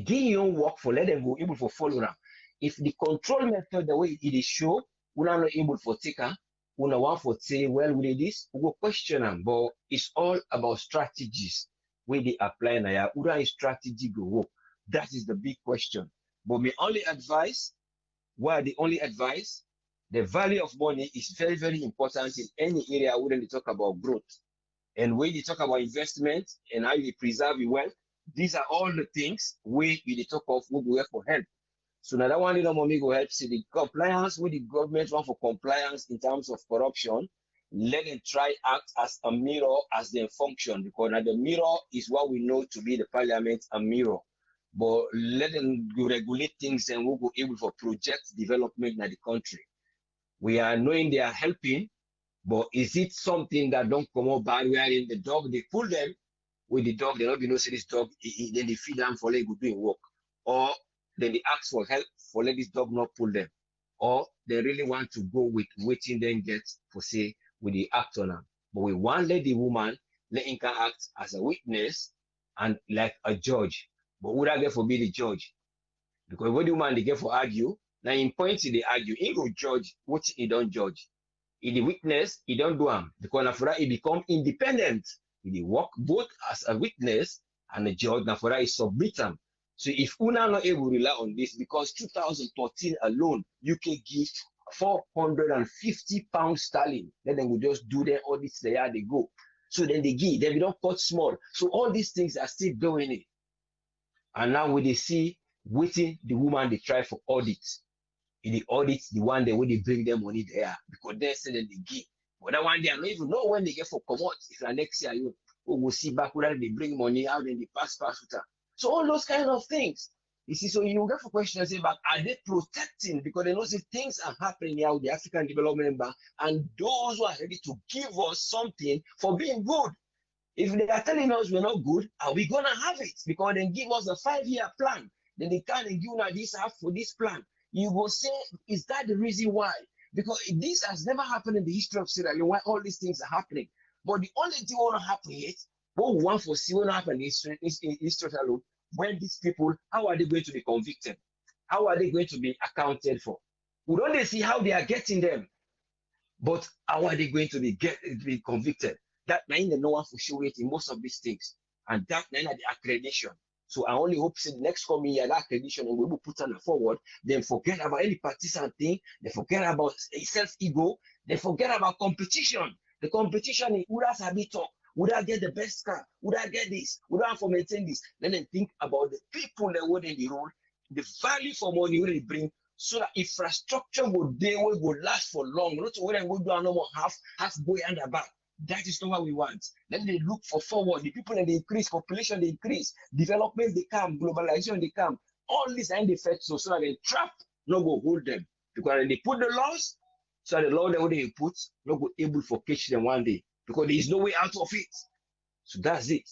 give you work for let them go able for follow them. If the control method the way it is show, we are not able for taker. Una want for say, well, we did this, we go question them, but it's all about strategies where they apply now. Ura is strategy go work. That is the big question. But my only advice, the value of money is very, very important in any area when they talk about growth. And when they talk about investment and how you preserve your wealth, these are all the things where you talk of who go for help. So now that one little mommy go help see the compliance with the government want for compliance in terms of corruption. Let them try act as a mirror as they function because now the mirror is what we know to be the parliament a mirror. But let them regulate things and we'll be able to project development in the country. We are knowing they are helping, but is it something that don't come out bad where in the dog they pull them with the dog, they don't be no say this dog, then they feed them for like doing work. Or then they ask for help for let this dog not pull them. Or they really want to go with waiting then get for say with the act on them. But we want let the woman let him can act as a witness and like a judge. But would I get for be the judge? Because when the woman they get for argue, now in points they argue, he go judge what he don't judge. In the witness, he don't do him. Because after that he become independent. He work both as a witness and a judge. Now for that he submit him. So if una not able to rely on this, because 2013 alone, UK give £450 sterling, then they will just do their audits there they go. So then they give, then we don't cut small. So all these things are still doing it. And now when they see waiting the woman they try for audits. In the audits, the one day when they bring them money there, because they say that they give. But that one day I don't even know when they get for commot. If next year you will see back whether they bring money out and they pass with her. So all those kind of things. You see, so you get for questions about are they protecting because they know that things are happening here with the African Development Bank and those who are ready to give us something for being good. If they are telling us we're not good, are we gonna have it? Because they give us a 5-year plan. Then they can't give us this half for this plan. You will say, is that the reason why? Because this has never happened in the history of Sierra Leone why all these things are happening. But the only thing will not happen yet, what we want for see what happen in history alone, when these people, how are they going to be convicted? How are they going to be accounted for? We don't see how they are getting them, but how are they going to be convicted? That nine no one for sure in most of these things, and that nine the accreditation. So I only hope the next coming year that accreditation and we will put on forward. Then forget about any partisan thing. They forget about self-ego. They forget about competition. The competition in Uras Habito. Would I get the best car? Would I get this? Would I for maintain this? Then think about the people that were in the role, the value for money will bring, so that infrastructure will last for long. Not when I will do no more half boy and a back. That is not what we want. Then they look for forward. The people that they increase, population they increase, development they come, globalization they come. All these are in the effect so that they trap no go hold them. Because they put the laws, so the law that they put no go able for catch them one day. Because there is no way out of it. So that's it.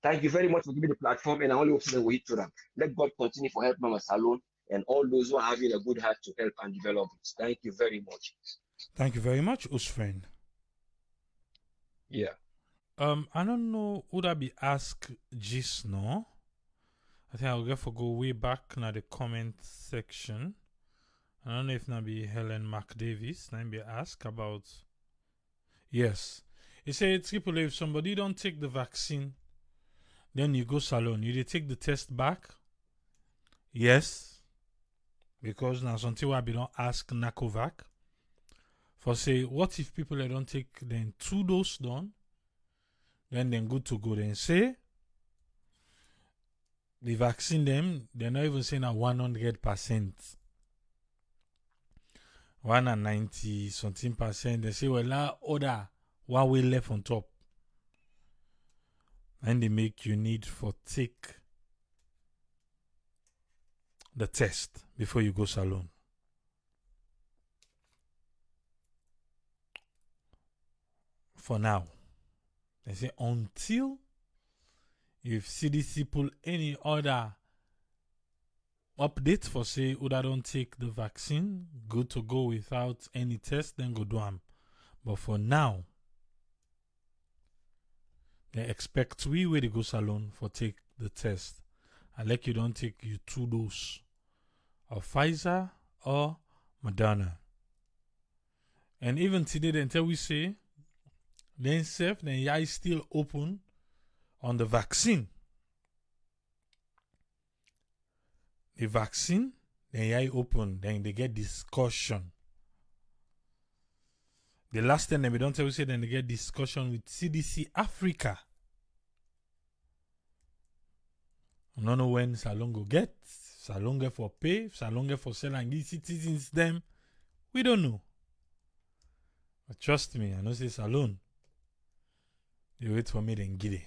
Thank you very much for giving the platform, and I only hope that we hit to them. Let God continue for help Mama Salon and all those who are having a good heart to help and develop it. Thank you very much. Thank you very much, Usfriend. Yeah. I don't know, would I be asked just now? I think I'll get for go way back in the comment section. I don't know if that be Helen McDavis. Then be asked about. Yes. He said, Triple A, if somebody don't take the vaccine, then you go salon. You dey take the test back? Yes. Because now something I be don't ask Nakovac. For say, what if people don't take then 2 doses done? Then good to go. Then say the vaccine them, they're not even saying at 100%. 190 something percent. They say, well, now other one way left on top. And they make you need for take the test before you go salon. For now. They say until if CDC pull any other update for say who that don't take the vaccine, good to go without any test, then go do them. But for now, they expect we way to go salon for take the test. And like you don't take you 2 doses of Pfizer or Moderna. And even today, until we say, then safe, then eye still open on the vaccine. The vaccine, then eye open, then they get discussion. The last time we don't tell you say then they get discussion with CDC Africa. I don't know when Salon go get. Salon get for pay. Salon get for sell and give citizens them. We don't know. But trust me, I know say Salon. They wait for me then give it.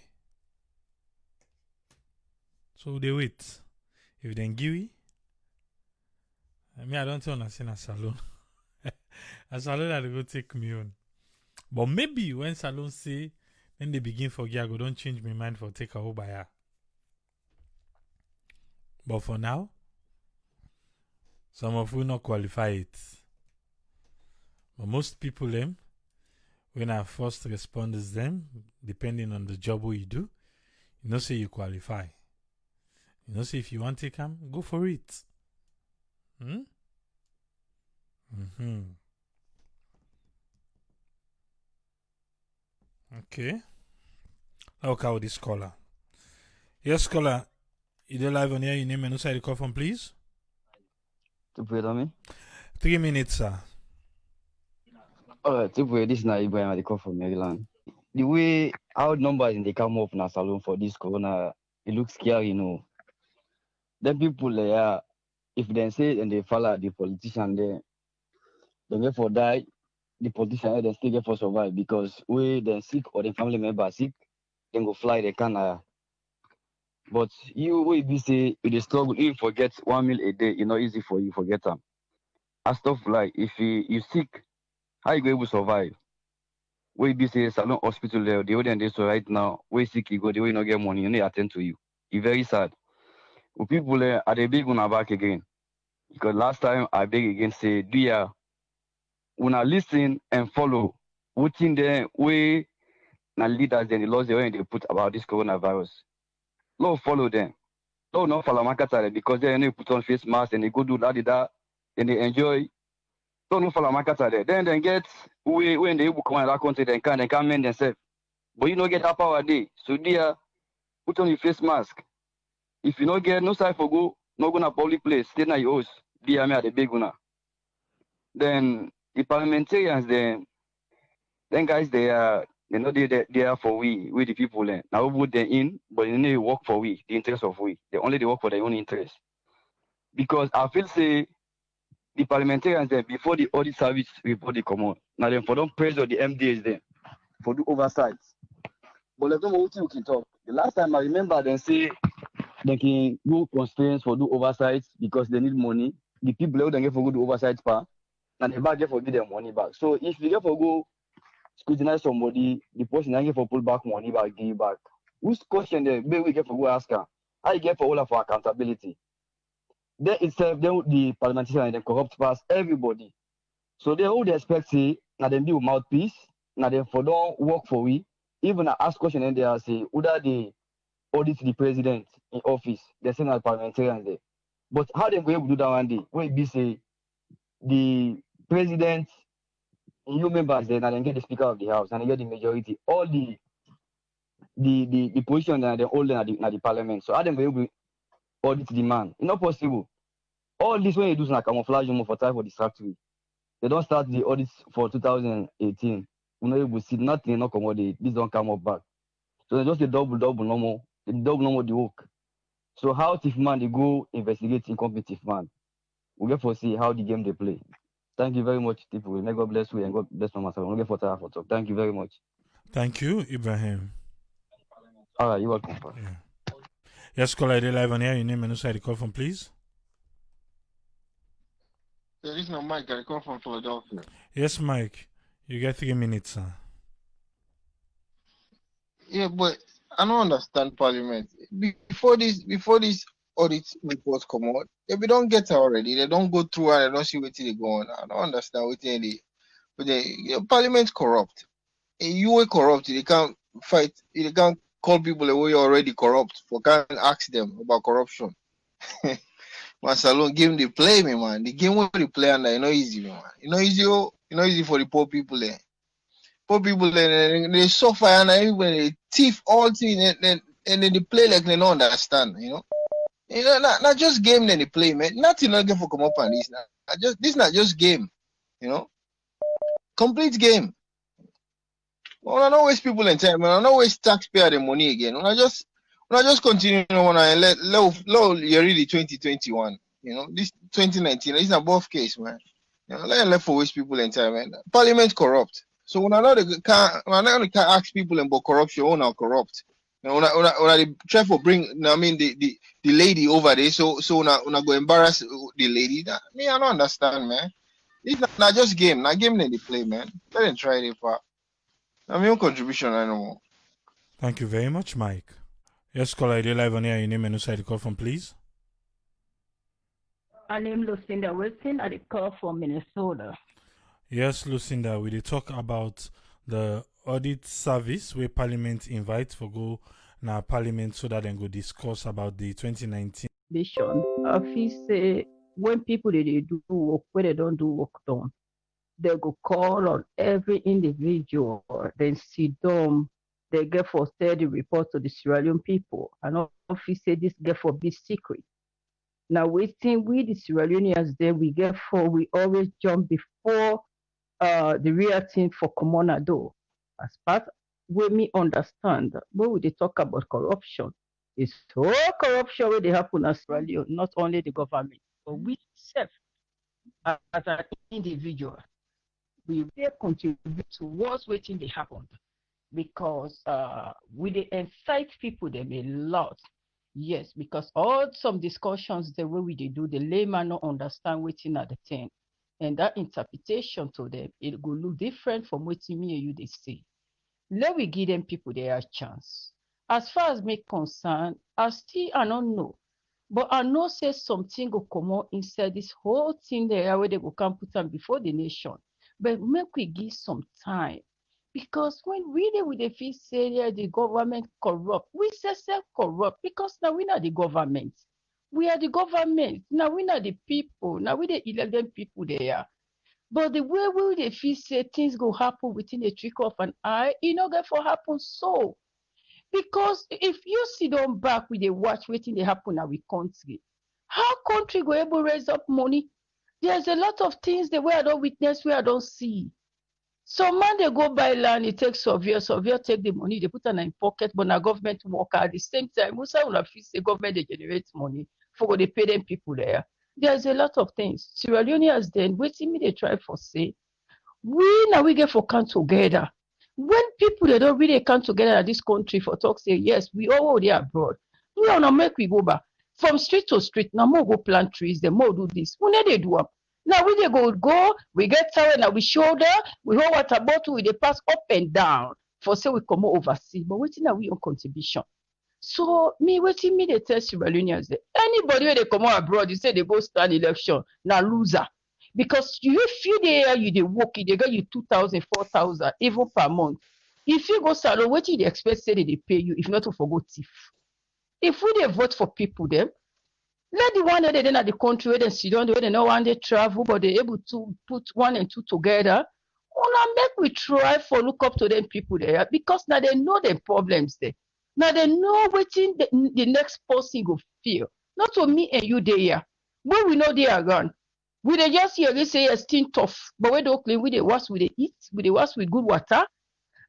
So they wait. If they give it, I don't understand a Salon. A Salon that they go take me on. But maybe when Salon say, then they begin forget, I go don't change my mind for take a whole buyer. But for now, some of you not qualify it. But most people them, when our first responders them, depending on the job you do, you know say you qualify. You know say if you want to take them, go for it. Okay. Look how this caller. Yes, caller. You dey live on here, your name and who side you call from, please? Tupu 3 minutes, sir. Alright, Tupu, this is not Ibrahim. I call from Maryland. The way our numbers in the come up in our salon for this corona, it looks scary, you know. Then people if they say and they follow the politician there, they get for die, the politician they still get for survive because we then sick or the family member sick, then go fly they can but you will be say you struggle, you forget 1 meal a day, not easy for you forget them. As stuff like if you sick, how you go able to survive? We be say salon hospital there, the way they so right now, we sick you go, the way you not get money, you need attend to you. It's very sad. But people there are they big on back again. Because last time I beg again say, dear, when I listen and follow, within the way na leaders and the laws they put about this coronavirus. Lord follow them. Lord not follow Makata because they put on face mask and they go do that and they enjoy. Lord not follow Makata there. Then they get when they come out of that country they can mend themselves. But you don't get that power day. So dear, put on your face mask. If you don't get no side for go, no go to public place, stay na your house. Dear me at the big one. Then the parliamentarians then guys they are they are for we the people then. Now we put them in, but they need to work for we, the interest of we. They only work for their own interest. Because I feel say the parliamentarians then before the audit service report they come on. Now then for them pressure the MDs then for do oversight. But let's know what you can talk. The last time I remember them say they can go constraints for do oversight because they need money. The people who don't get for go do oversight part, and the back get for give them money back. So if you get for go scrutinize somebody, the person I get for pull back money back, give back. Who's question there? Maybe we get for go ask her. How you get for all of our accountability? Then itself, then the parliamentarian and the corrupt past everybody. So they all they expect say, now them be mouthpiece, now them for don't work for we. Even I ask question and they say, whether they audit the president in office, they send out parliamentarians there. But how they go able to do that one day? When it be say the president new members then and then get the speaker of the house and they get the majority. All the position and they hold at the parliament. So how them be able to audit the man? It's not possible. All this when you do is like camouflage for time for distractory. They don't start the audits for 2018. We know able to see nothing, not commodity. This don't come up back. So they just a double normal, the work. So how thief man they go investigate incompetent man? We get for see how the game they play. Thank you very much, people. May God bless you and God bless my myself. We get for time for talk. Thank you very much. Thank you, Ibrahim. All right, you're welcome. Yeah. Yes, caller, they live on here. Your name and who the call from, please. There is no Mike. I come from Philadelphia. Yes, Mike. You get 3 minutes, sir. Yeah, but I don't understand Parliament. Before this audit report come out, if we don't get it already, they don't go through and they don't see what they go on. I don't understand what Parliament corrupt. You are corrupt. They can't fight. They can't call people the way you're already corrupt. For can't ask them about corruption. Man, Salon game they play me, man. The game where they play and it's not easy, man. It's not easy for the poor people there. Poor people they suffer and everybody they thief all things and then they play like they don't understand, not just game then they play, man. Nothing not get for come up on this now. This not just game, complete game. Well, I don't waste people in time, man. I don't waste taxpayer the money again. When I just continue on and let you read the 2021. This 2019 is a both case, man. Let for waste people in time, man. Parliament corrupt. So when I can't ask people about corruption, when are corrupt. When I try to bring, the lady over there, so when I go embarrass the lady, I don't understand, man. It's not just game, not game they play, man. Let them try it for. My own contribution, I know. Thank you very much, Mike. Yes, caller, they live on here. Your name and who the call from, please. My name is Lucinda Wilson. I call from Minnesota. Yes, Lucinda, we did talk about the audit service where Parliament invites for go now Parliament so that they go discuss about the 2019. He say when people they do work, when they don't do work done, they go call on every individual, then sit down, they get for steady report to the Sierra Leone people. And office say this get for big secret. Now waiting we the Sierra Leoneans then we get for we always jump before the real thing for Comonado. As part when me understand when we talk about corruption, it's all corruption where they happen in Sierra Leone, not only the government, but we self as an individual. We will contribute towards waiting they happen because we they incite people them a lot. Yes, because all some discussions the way we they do, the layman not understand waiting at the thing. And that interpretation to them, it will look different from what me and you they say. Let we give them people their chance. As far as me concerned, I don't know. But I know say something will come out inside this whole thing there where they will come put them before the nation. But make we give some time. Because when we with the feel say the government corrupt, we say corrupt because now we not the government. We are the government. Now we not the people. Now we the 11 people there. But the way we they feel say things go happen within a trick of an eye, it not going to happen so. Because if you sit on back with the watch waiting they happen in our country, how country go able to raise up money? There's a lot of things the way I don't witness, where I don't see. Some man they go buy land, it takes surveyor take the money, they put it in pocket, but now government worker at the same time. Who say will feel the government they generate money for they pay them people there. There's a lot of things. Sierra Leoneans then waiting me they try for say. We now we get for come together. When people they don't really come together in this country for talk say yes, we all there abroad. We are not make we go back from street to street. Now more go plant trees, they more do this. When they do up. Now we they go, we get tired now we shoulder, we hold water bottle, we they pass up and down for say we come overseas. But waiting now we on contribution. So waiting me they tell Sierra Leoneans that anybody when they come out abroad, you say they go stand election, now loser. Because you feel there you they work, they get you 2,000, 4,000, even per month. If you go salon, what do they expect say they pay you if not to forgo thief? If we they vote for people them, let the one that they at the country where they sit down, where they know when they travel, but they're able to put 1 and 2 together. make we try for look up to them people there because now they know the problems there. Now they know wetin the next person go feel. Not to me and you there. When we know they are gone. We dey just hear they say it's still tough, but we don't clean, we dey wash, we dey eat, we dey wash with good water.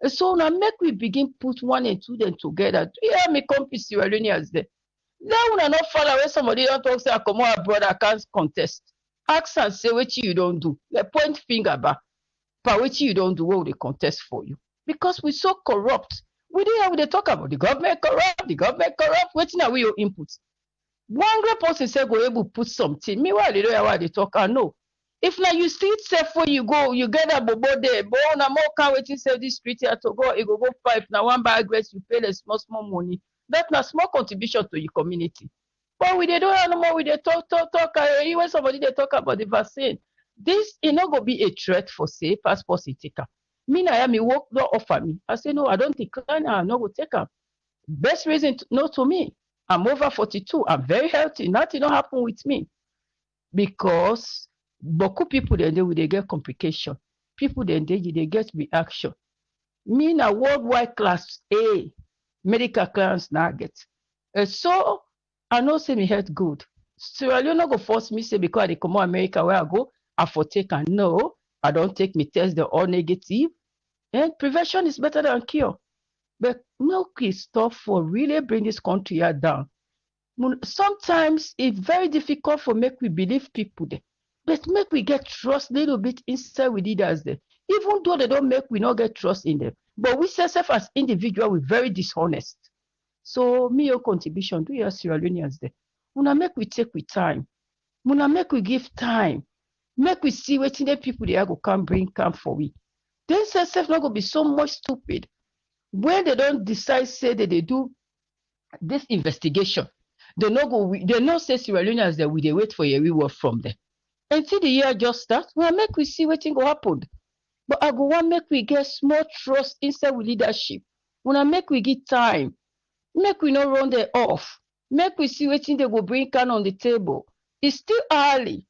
And so now make we begin put one and two them together. Do you hear me come Sierra Leoneans there? Then we are not far away. Somebody don't talk say I come out abroad, I can't contest. Ask and say what you don't do. Like point finger back. But what you don't do, what will they contest for you? Because we're so corrupt. We didn't have to talk about the government corrupt, waiting away your inputs. One great person said go able to put something. Meanwhile, they don't know why they talk. I know. If now you see it safe where you go, you get a bobo there, but on a more can waiting sell this street here to go, it go 5. Now one bag grace, you pay the small money. That's not small contribution to your community. But we they don't have no more, we they talk. Even somebody they talk about the vaccine. This is not gonna be a threat for say passport taker. Me now me work don't offer me. I say no, I don't decline, I'm not gonna take them. Best reason no to me. I'm over 42. I'm very healthy. Nothing don't happen with me. Because beaucoup people they get complication. People they get reaction. Me na worldwide class A, medical class now get. So I know say me health good. Sierra Leone not go force me say because I come to America where I go, I for take and no, I don't take me test, they're all negative. And prevention is better than cure. But no stuff for really bring this country down. Sometimes it's very difficult for make we believe people there. But make we get trust a little bit inside with leaders there. Even though they don't make we not get trust in them. But we self as individual, we're very dishonest. So me your contribution to your Sierra Leoneans there. Muna make we take with time. Muna make we give time. Make we see what the people they go come for we. Then self not gonna be so much stupid. When they don't decide say that they do this investigation, they no say Sierra Leoneans that we they wait for a reward from them. Until the year just starts, well, make we see what thing go happen. But I go want make we get small trust inside with leadership. When I make we give time, make we not run them off. Make we see what thing they go bring can on the table. It's still early.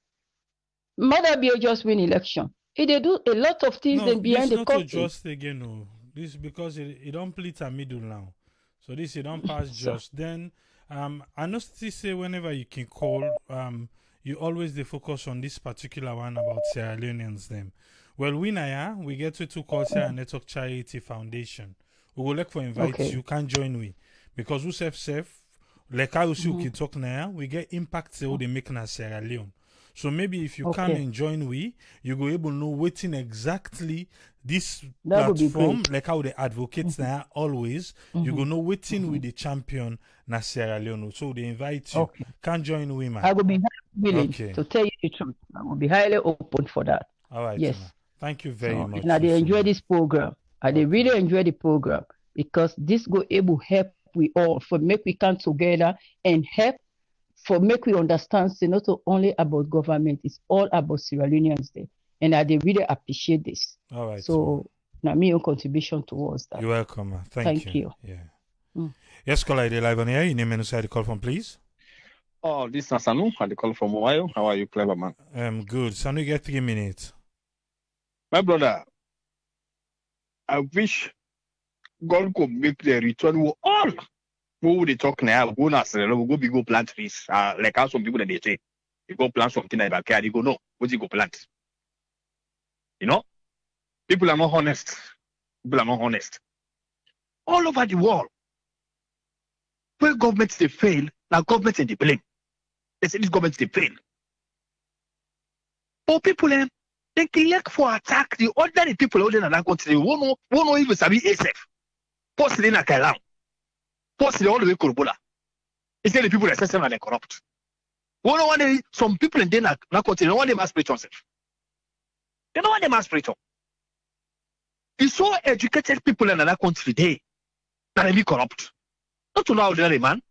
Mother Bio just win election. If they do a lot of things then behind the curtain. This not just again, no. This because it don't play a middle now. So this it don't pass just. Then I know say whenever you can call, you always they focus on this particular one about Sierra Leoneans them. Well, we get to call Sierra Network Charity Foundation. We will look for invites. You can join we because we safe. Like how you can talk now, we get impact they make in Sierra Leone. So maybe if you can and join we, you go able to know waiting exactly this platform, like how they advocate now always, you go know waiting with the champion na Sierra Leone. So they invite you. Can join we, man. I will be willing to tell you the truth. I will be highly open for that. All right. Yes. Thank you very much. And I enjoy this program. I really enjoy the program because this go able help we all for make we come together and help for make we understand say not only about government, it's all about Sierra Leoneans there. And I really appreciate this. All right. So now my own contribution towards that. You're welcome. Thank you. Yeah. Yes, caller, they live on here. Your name and where the call from, please. Oh, this is Sanu. I call from Ohio. How are you, clever man? Good. Sanu, you get 3 minutes. My brother, I wish God could make the return with all. Who would they talk now? Go now, go plant trees. Like how some people that they say, you go plant something like backyard. You go no, what you go plant? You know, people are not honest. People are not honest. All over the world, where governments they fail, now governments they blame. They say these governments they fail. But people they can for attack the ordinary people out in that country. Won't even sabi ASF. Post in a Kailam. Post all the way Kurbola. It's the people that say they're corrupt. Some people in that country don't want them aspirator. They don't want them aspirator. It's so educated people in that country today that they be corrupt. Not to know ordinary man.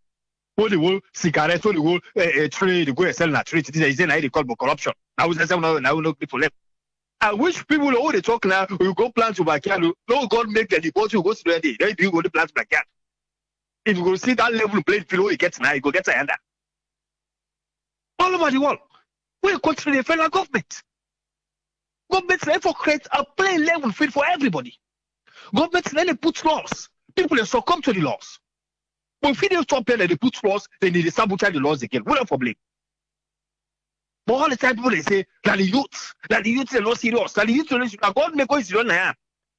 All the whole cigarettes, all the whole trade, they go and sell in a trade. This is they call for corruption. Now we people left. I wish people all they talk now, you go plant your backyard. No God make the deport you go to the then you go to plant backyard. If you go see that level playing below it gets now, you go get a hand. All over the world. We country the federal government. Government therefore create a plain level field for everybody. Government then put laws. People they succumb to the laws. But if they stop there, they put laws, then they sabotage the laws again. What for blame? But all the time people they say that the youth are not serious. That the youth are not serious. God make us serious now.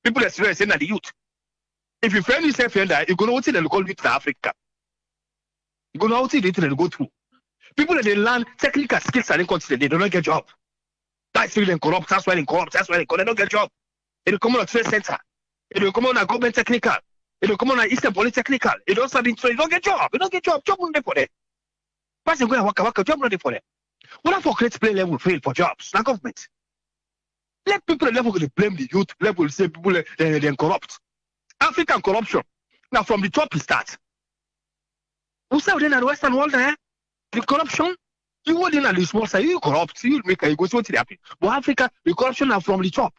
People are serious saying that the youth. If you find yourself here, you're gonna what they call youth in Africa. You're gonna what they go through. People that they learn technical skills and they don't get job. That's why they corrupt. That's why they corrupt. That's why they don't get job. They come on a trade center. They come on a government technical. They come on a Eastern Polytechnical. They don't study trade. They don't get job. They don't get job. Job not for them. Person go and work. Job not for them. What for create play level fail for jobs? Not government. Let people level blame the youth. Level say people they corrupt. African corruption. Now from the top it starts. We say within the Western world there, the corruption. You want in the small side, you corrupt. You make a go to what happen. But Africa, the corruption are from the top.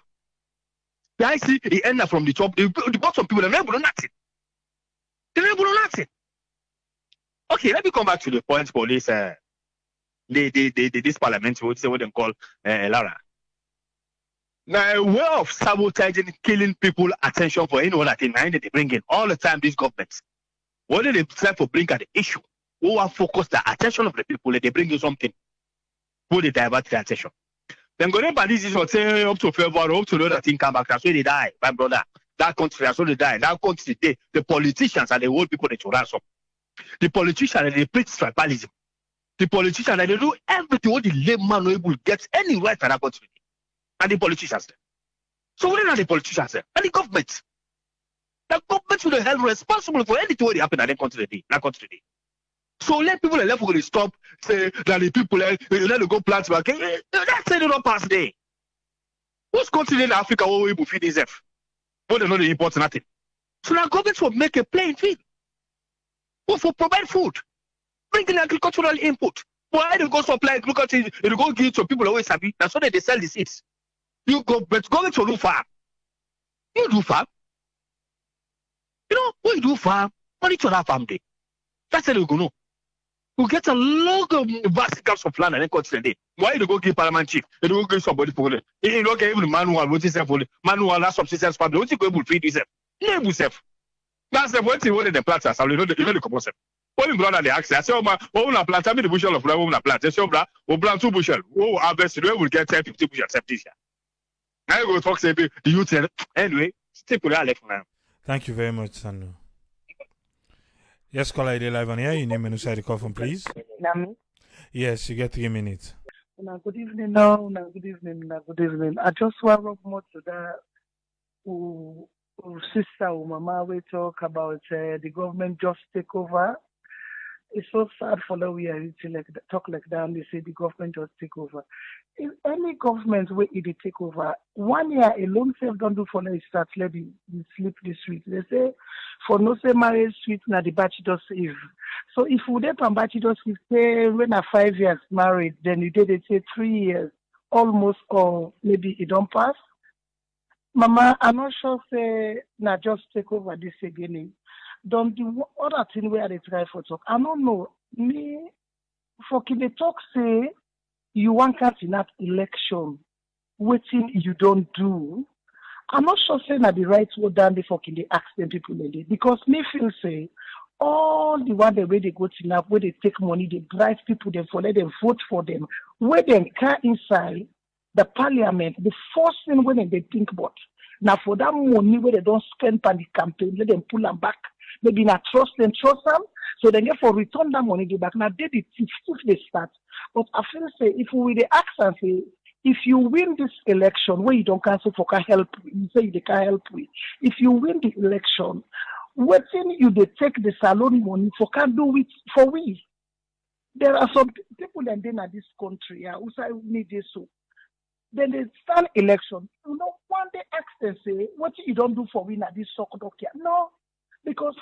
The IC, the end from the top. The bottom people, they never do nothing. They never do nothing. Okay, let me come back to the point for this. This parliament, what they call Lara. Now, a way of sabotaging, killing people attention for any other thing, they bring in all the time. These governments, what do they try to bring at the issue? Who are focused the attention of the people? They bring you something. Who they divert the attention? Then go there, but this is what say up to February, up to the other thing come back. That's where they die, my brother. That country, that's where they die. That country, the politicians and the old people they to ransom. The politicians they preach tribalism. The politicians they do everything what the layman will get any right in that country. And the politicians there. So what are the politicians there? And the government. The government should be held responsible for anything that happen in that country. So let people left to stop say that the people let them go plant back. That's say they don't pass there. Who's country in Africa where we feed themselves? But they know they import nothing. So now government will make a playing field. Who for provide food, bring in agricultural input. Why they go supply agriculture? They go give to people always happy. That's why they sell the seeds. You go, but government will do farm. You do farm. You know when you do farm, monitor that farm day. That's how they go know. You get a lot of vast of land and then continue. Why you go give parliament chief? You go give somebody for it. You don't get even manual. What is that for? Manual that subsistence farm. What you go able to feed yourself? Name yourself. That's the one thing. What the plants are. You know the concept. When you brother they ask, I say, "Oh, na plant. How many bushel of flour will na plant?" They say, "Oh, plant 2 bushel. Oh, harvest. We will get 10, 50 bushel this year." I go talk say the youth anyway. Stick with that left now. Thank you very much, Sanu. Yes, caller, ID live on here. Your name and who the call from, please. Nami. Yes, you get 3 minutes. Good evening, now. Good evening. I just want to more to that. Sister or mama, we talk about the government just take over. It's so sad for the way I talk like that and they say the government just take over. If any government where it take over, 1 year alone self don't do for them start letting sleep this week. They say for no say marriage suite na the bachelor save. So if we did from bachelor save say when 5 years married, then you did it say 3 years almost or maybe it don't pass. Mama, I'm not sure say na just take over this again. Don't do other thing where they try for talk. I don't know. Me for the talk say you want cat in that election, waiting you don't do. I'm not sure saying that the right word down the fucking they ask them people because me feel say all the one the way they go to enough where they take money, they bribe people, they for let them vote for them, where they can inside the parliament, the first thing when they think about now for that money where they don't spend on the campaign, let them pull them back. Maybe not trust them. So then for return that money they back. Now they did if they start. But I feel say if we the ask and say if you win this election where you don't cancel for can help, you say they can help with. If you win the election, what thing you they take the salon money for can do it for we. There are some people and then at this country who say need this so. Then they stand election. You know, one day ask them say, what you don't do for win at this soccer doctor? No. Because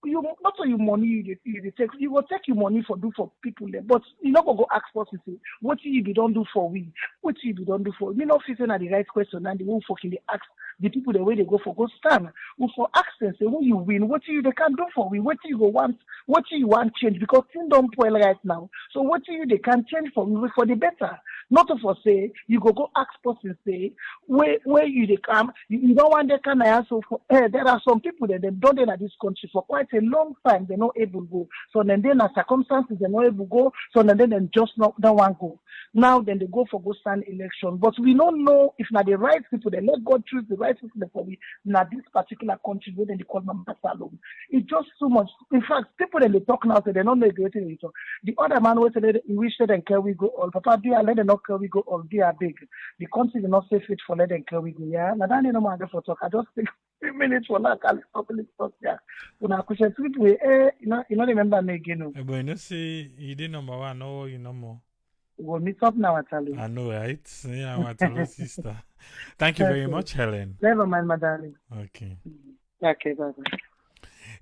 you not so your money you take you will take your money for do for people there, but you not go ask for to say what you don't do for we, what you don't do for me not fitting at the right question and the one fucking they ask the people the way they go for go stand. We for access, say who you win, what you they can do for we, what you go want, what you want change because things don't spoil right now. So what you they can change for we for the better. Not for say you go ask person say where you they come, you don't want they can answer for there are some people that they don't in this country for quite a long time they're not able to go. So then circumstances they're not able to go, so then they just not don't want to go. Now then they go for go stand election. But we don't know if not the right people, they let God choose the right people for we not this particular country where they call them alone. It's just too much. In fact, people that they talk now say they're not neglecting it. The other man was said he wish that and can we go all. Papa do let them not can we go all, they are big. The country is not safe fit for let them can we go. Yeah. Now that no matter for talk. I just think 3 minutes for that public talk. Yeah. When I could say you know remember me again. But you know say you did number one, no you know more. We'll meet up now, Atalu. I know, right? Yeah, Atalu sister. Thank you very much, Helen. Never mind, my darling. Okay. Okay, bye-bye.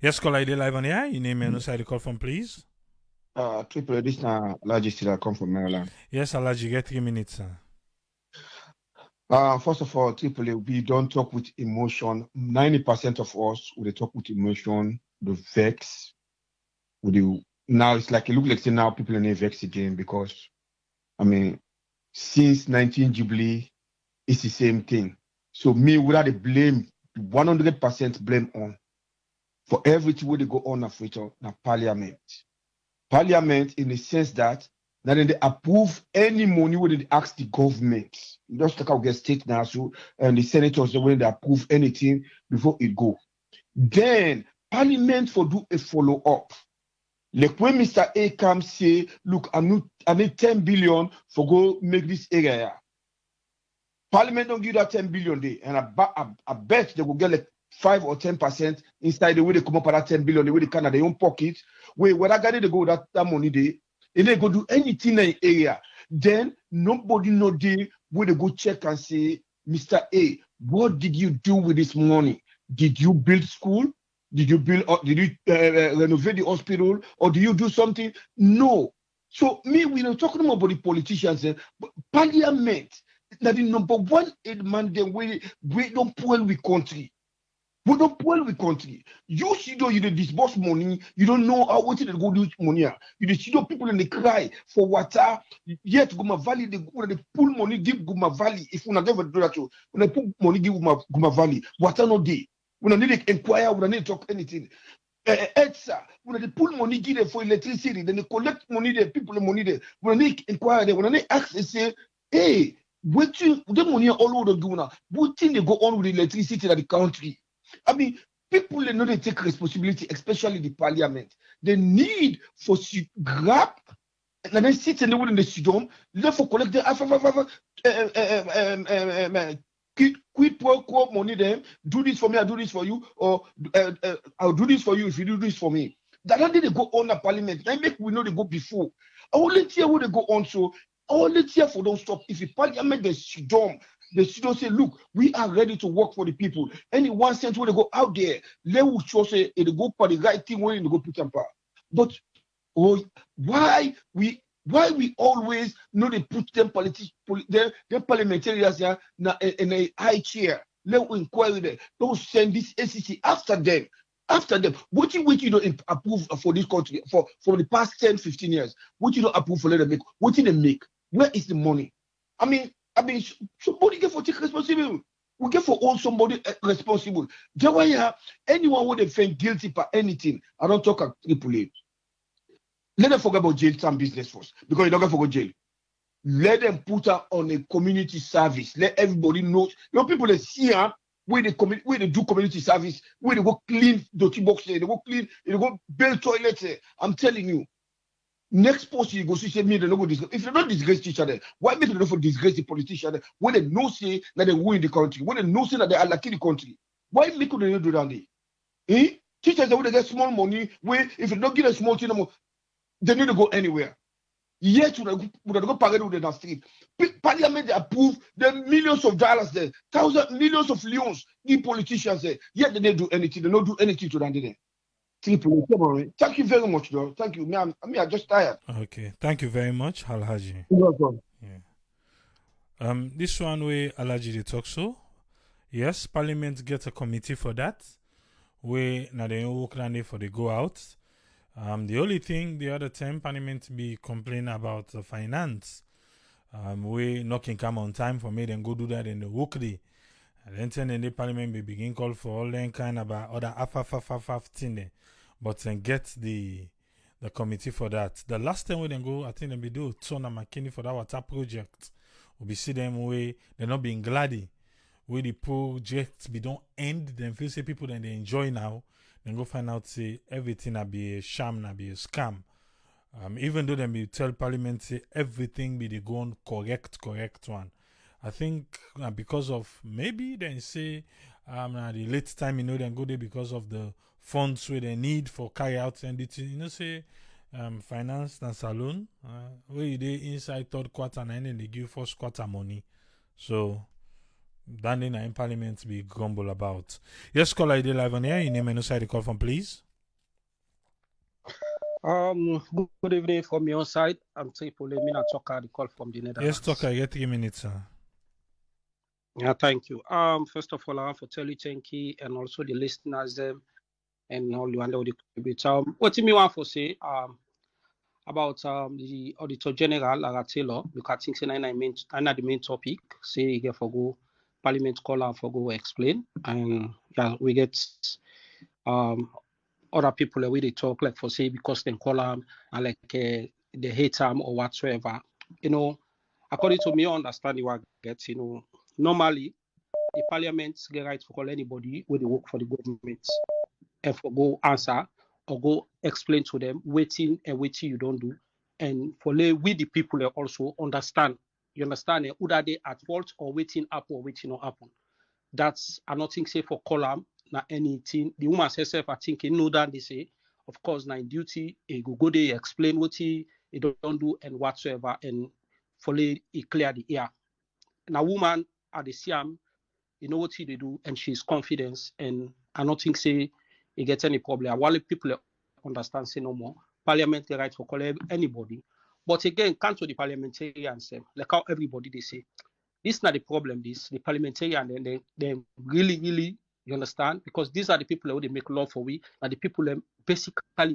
Yes, caller, you live on the air. Your name and side the call from, please. Triple, this now Alaji still come from Maryland. Yes, Alaji, get 3 minutes, sir. First of all, Triple, we don't talk with emotion. 90% of us we talk with emotion, the vex. Now it's like it looks like now people are vex again because I mean, since 19 Jubilee, it's the same thing. So me, without the blame, 100% blame on for everything where they go on Africa, na Parliament. Parliament in the sense that now then they approve any money where they ask the government. Just like how we get state now, so and the senators when they approve anything before it go. Then Parliament for do a follow up. Like when Mr. A comes say, look, I need 10 billion for go make this area. Parliament don't give that 10 billion there. And I bet they will get like 5 or 10% inside the way they come up with that 10 billion, the way they can at their own pocket. Where I got they go that money there, and they go do anything in the area. Then nobody know there where they go check and say, Mr. A, what did you do with this money? Did you build school? Did you renovate the hospital or do you do something? No. So we're not talking about the politicians, but Parliament, that the number one man the way we don't pull with country. We don't pull with country. You see though you disburse money, you don't know how what they go do with money. You see though people in the cry for water, yet Guma Valley they pull money, give Guma Valley. If we not ever do that, when they put money, give Guma Valley, water no day. We don't need to inquire, we don't need to talk anything. ETSA, when they pull money, give them for electricity, then they collect money there, people the money there. We don't need to inquire there, we don't need to ask and say, hey, what you, the money all over the Guna, what thing they go on with the electricity in the country? I mean, people they know they take responsibility, especially the Parliament. They need for grab and then sit in the wood in the sidon, left for collect the quid pro quo money them, do this for me, I'll do this for you, or I'll do this for you if you do this for me. That they go on the Parliament. They make we know they go before. Only here where they go on, so only here for don't stop. If the Parliament they still say, look, we are ready to work for the people. Any 1 cent where they go out there, they will show say they go for the right thing when they go put them power. But why we always know they put them their parliamentarians here in a high chair? Let inquire there. Don't send this SEC after them. What you don't approve for this country for the past 10, 15 years? What you don't approve for let them make? What did they make? Where is the money? I mean, somebody get for take responsibility. We get for all somebody responsible. There why anyone would have found guilty for anything. I don't talk at AAA. Let them forget about jail time business first because you don't get for go jail. Let them put her on a community service. Let everybody know. People they see her where they do community service, where they go clean dirty boxes, they go clean, they go build toilets. I'm telling you. Next post you go see say me they no go disgrace. If they don't disgrace each other, why make them for disgrace the politician when they know say that they win the country, when they know say that they are lucky the country? Why make them do that? Teachers they would get small money where if you don't get a small thing, they need to go anywhere. Yet would have go parade with the street. Parliament they approve the millions of dollars there, millions of leons, the politicians there. Yet they don't do anything. They don't do anything to that there. Thank you very much, though. Thank you. I'm just tired. Okay. Thank you very much, Alhaji. You're welcome. Yeah. This one way Alhaji they talk so. Yes, Parliament gets a committee for that. We now they work for they go out. The only thing the other time Parliament be complaining about the finance. We not can come on time for me then go do that in the workday. And then in the Parliament we begin call for all them kind of other half thing there. But then get the committee for that. The last time we then go, I think they be do Tona McKinney for that water project. We see them way they're not being glady. Where the project be don't end, then feel say people then they enjoy now, then go find out say everything na be a sham, na be a scam. Even though them be tell Parliament say everything be the go on correct one. I think because of maybe then say the late time then go there because of the funds where they need for carry out and it say finance and saloon where they inside third quarter and then they give first quarter money. So that in Parliament be grumble about. Yes, caller, ID live on air. Your name and no side call from, please. Good evening from your side. I'm Triple Mina Choka, the call from the Netherlands. Yes, Choka, you get 3 minutes, sir. Yeah, thank you. First of all, I want to tell you thank you and also the listeners and all you under the contributors. What do you want to say about the Auditor General Lara Taylor? Because I think the main topic. Say you get for go Parliament call for go explain, and yeah, we get other people that we they talk like for say because they call them and like they hate them or whatsoever. According to me, understanding what I get, normally the Parliament get right to call anybody when they work for the government and for go answer or go explain to them waiting you don't do, and for we the people that also understand. You understand whether they at fault or waiting up or waiting not happen. That's nothing say for column na anything. The woman herself I think know that they say, of course, na in duty, he go there explain what he don't do and whatsoever, and for he clear the air. Now woman at the CM, know what they do and she's confident, and I don't think say he gets any problem. While people understand say no more. Parliament the right for call anybody. But again, come to the parliamentarians, like how everybody they say, this is not the problem. The parliamentarian, and they really, you understand, because these are the people who they make law for we, and the people basically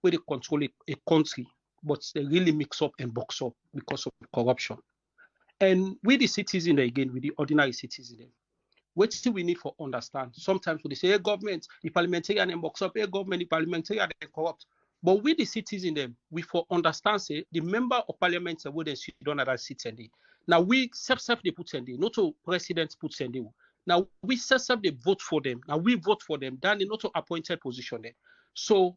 where they control a country, but they really mix up and box up because of corruption. And with the citizen again, with the ordinary citizen, what do we need for understand? Sometimes when they say, hey, government, the parliamentarian and box up, hey, government, the parliamentarian and corrupt. But with the citizen, we for understand say the member of parliament where they sit down at that sit and now we self they put and not to president put and now we self they vote for them. Now we vote for them, then they not to appointed position there. So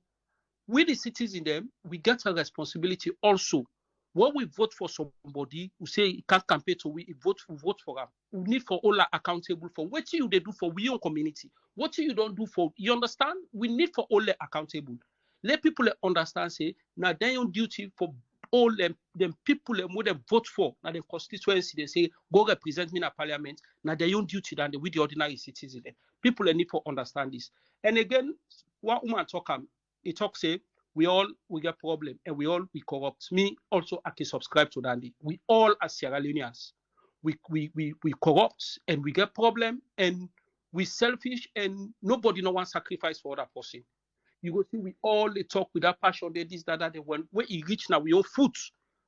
with the citizen, we get a responsibility also. When we vote for somebody who say he can't campaign to we vote for them. We need for all accountable for what you they do for we own community. What you don't do for, you understand? We need for all accountable. Let people understand say now they own duty for all them people who they vote for now the constituency they say go represent me in a parliament now they own duty than with the ordinary citizen. People need for understand this. And again, one woman he talk say we get problem and we corrupt. Me also I can subscribe to that. We all as Sierra Leoneans we corrupt and we get problem and we selfish and nobody no one sacrifice for other person. You go see we all they talk with that passion, they this, that, they want where he reach now we all foot.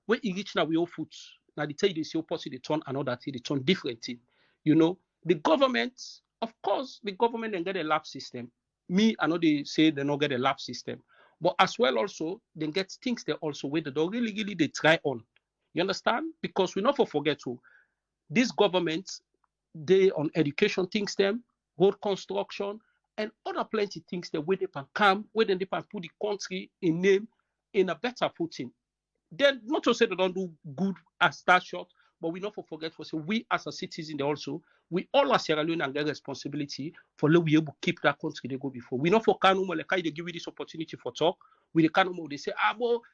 Where he reach now we all foot. Now they tell you they see opposite they turn another thing, they turn different thing. The government, of course, the government then get a lab system. Me, I know they say they don't get a lab system. But as well also, they get things they also where they don't really they try on. You understand? Because we not forget to this government, they on education things them, road construction, and other plenty things that where they can come, where they can put the country in a better footing. Then not to say they don't do good as that short, but we not forget for say we as a citizen they also we all as Sierra Leone and get responsibility for let we able to keep that country they go before. We not for Kanu like they give you this opportunity for talk. With the Kanu they say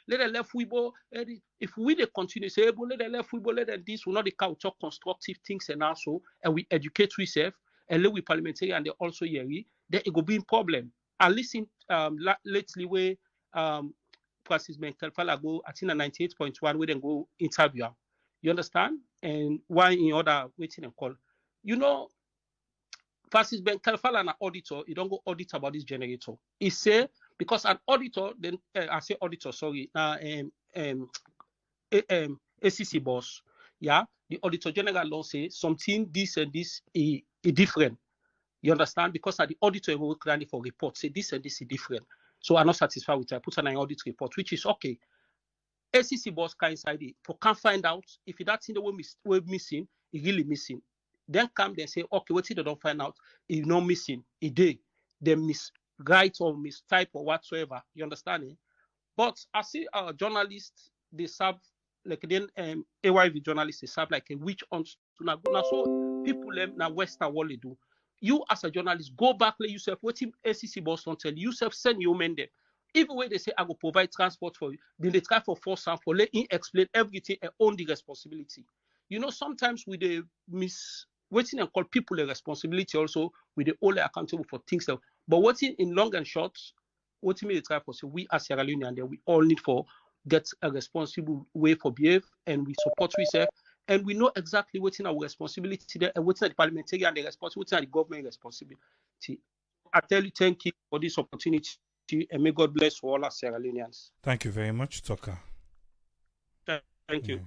let them left we bo. If we they continue say let them left we bo, let them this we not the can talk constructive things and also and we educate ourselves and let we parliamentary and they also hear then it go be a problem. I listen lately where President go I think 98.1 where then go interview. You understand? And why in other waiting and call. Francis Ben Kalfala an auditor, you don't go audit about this generator. He say, because an auditor, then I say auditor, sorry, ACC boss, yeah, the auditor general law say something this and this is different. You understand? Because at the auditor will look for report, say this and this is different. So I'm not satisfied with it. I put an audit report, which is okay. ACC boss can inside it, can find out if that's in the way missing, it's really missing. Then come they say, okay, what if they don't find out? It's not missing. It did. They miswrite or mistype or whatsoever. You understand it? But I see journalists, they serve like then AYV journalists, they serve like a witch hunt. So people now Western world they do. You as a journalist, go back let yourself, what if ACC boss don't tell you, yourself send your men there. Even when they say I will provide transport for you, then they try for force and for let him explain everything and own the responsibility. You know, sometimes we they waiting and call people a responsibility also with the only accountable for things that, but what's in long and short, what you may try for say we as Sierra Leone and we all need for get a responsible way for behave and we support ourselves and we know exactly what's in our responsibility there and what's in the parliamentary and the responsibility, what's in the government responsibility. I tell you thank you for this opportunity and may God bless all our Sierra Leoneans. Thank you very much, Tucker. Thank you.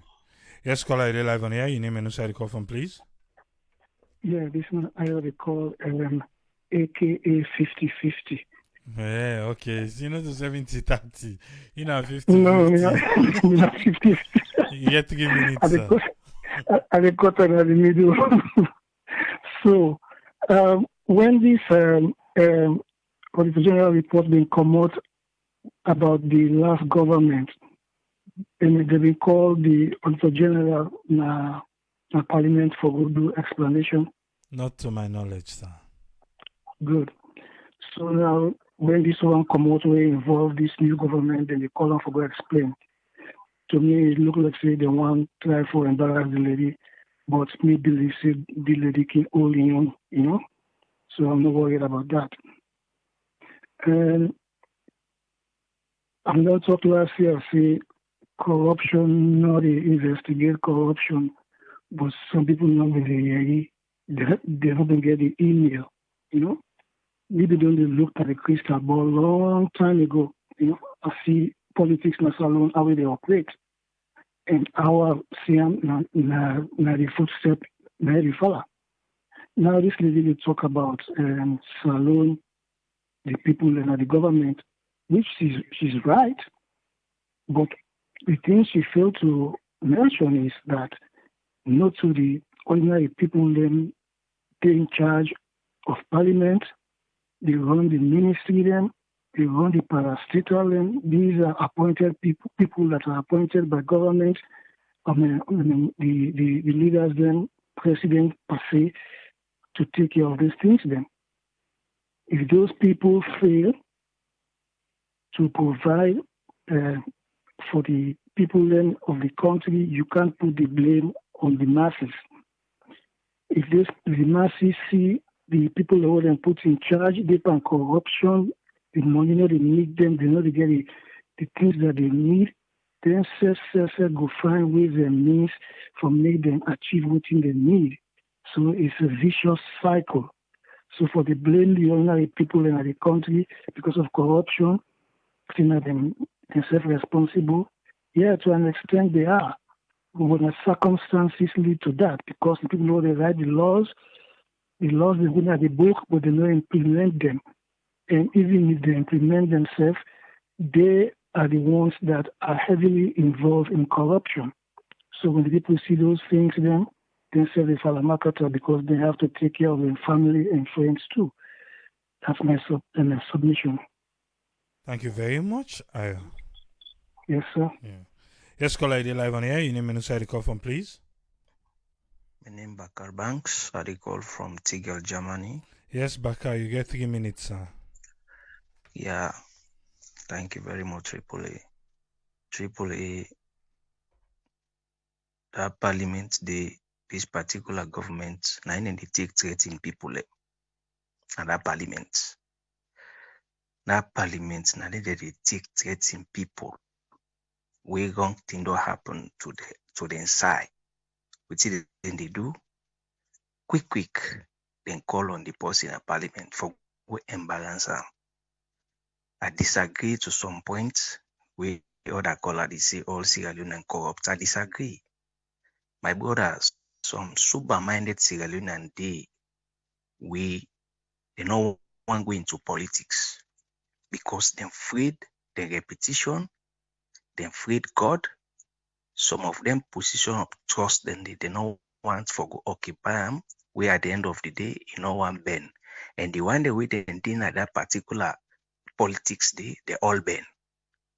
Yes, caller, you're live on air. Your name and who side call from, please. Yeah, this one I already call AKA 50-50. Yeah, okay. So you know the 70-30. You know 50-50. No, not 50. You get 3 minutes. I got in the middle. So, when this Auditor General report being come out about the last government, and they've been called the Auditor General na Parliament for good do explanation. Not to my knowledge, sir. Good. So now, when this one come out, we involve this new government, then they call them for go explain. To me, it look like say they want to try for embarrass the lady, but me believe say the lady can hold in, you know. So I'm not worried about that. And I'm not talking last year, say corruption, not investigate corruption, but some people not really, they haven't get the email, you know. Maybe they only looked at the crystal ball long time ago, you know. I see politics in Salon, how they operate. And our CM, na the footstep, na the fella. Now this lady will talk about Salon, the people and the government, which she's right. But the thing she failed to mention is that not to the ordinary people them they're in charge of parliament, they run the ministry them, they run the parastatal them. These are appointed people that are appointed by government. The leaders then, president per se, to take care of these things then. If those people fail to provide for the people then of the country, you can't put the blame on the masses. If the masses see the people who are put in charge, they find corruption, the money they need them, they know they get the things that they need, then go find ways and means for make them achieve what they need. So it's a vicious cycle. So for the blame the ordinary people in the country because of corruption, think that they're self-responsible. Yeah, to an extent they are. But when the circumstances lead to that, because the people know they write the laws they put at the book, but they don't implement them. And even if they implement themselves, they are the ones that are heavily involved in corruption. So when the people see those things, then they say they fall a marketer because they have to take care of their family and friends too. That's my submission. Thank you very much. Yes, sir. Yeah. Yes, caller, ID live on air. Your name and who side call from, please. My name is Bakar Banks. I call from Tegel, Germany. Yes, Bakar, you get 3 minutes, sir. Yeah, thank you very much, Triple A, that parliament, this particular government, nine and they take threatening people, and that parliament, now they take threatening people. We wrong thing don't happen to the inside. Which then they do quick. then call on the person in parliament for we imbalance am. I disagree to some points. We other caller they say all Sierra Leonean corrupt. I disagree. My brothers, some super-minded Sierra Leonean they don't want to go into politics because they're afraid the repetition, they're afraid God. Some of them position of trust then they don't want for go occupy them, where at the end of the day, you know one bend. And the one the way they think at that particular politics day, they all bend.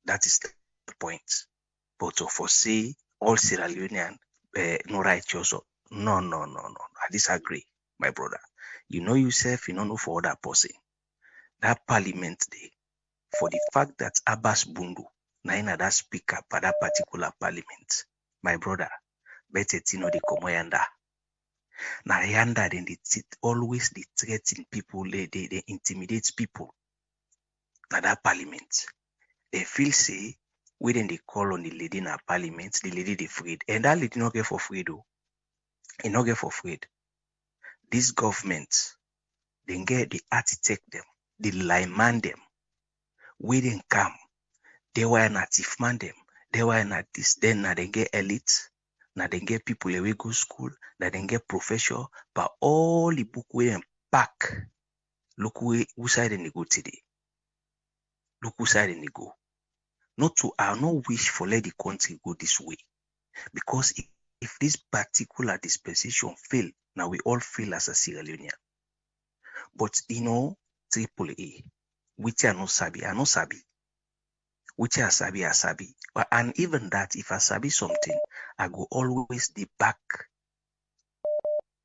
That is the point. But to foresee all Sierra Leonean no righteous. No. I disagree, my brother. You know yourself, you don't know for other person. That parliament day, for the fact that Abbas Bundu, na that speaker for that particular parliament, my brother, better tino the komoyanda. Na yanda then they always they threaten people, they intimidate people. Na that parliament. They feel say when they call on the lady in a parliament, the lady they freed. And that lady not get for free though. It not get for free. This government, they get the architect them, the layman them, we didn't come. They were not thief man them. They were not this. Then now they get elite. Now they get people away go school. Now they get professor. But all the book we them pack. Look who side they go today. Look who side they go. Not to I no wish for let the country go this way. Because if this particular dispensation fail, now we all fail as a Sierra Leonean. But you know, AAA, which are no sabi, I no sabi. Which are sabi, I sabi. And even that, if I sabi something, I go always the back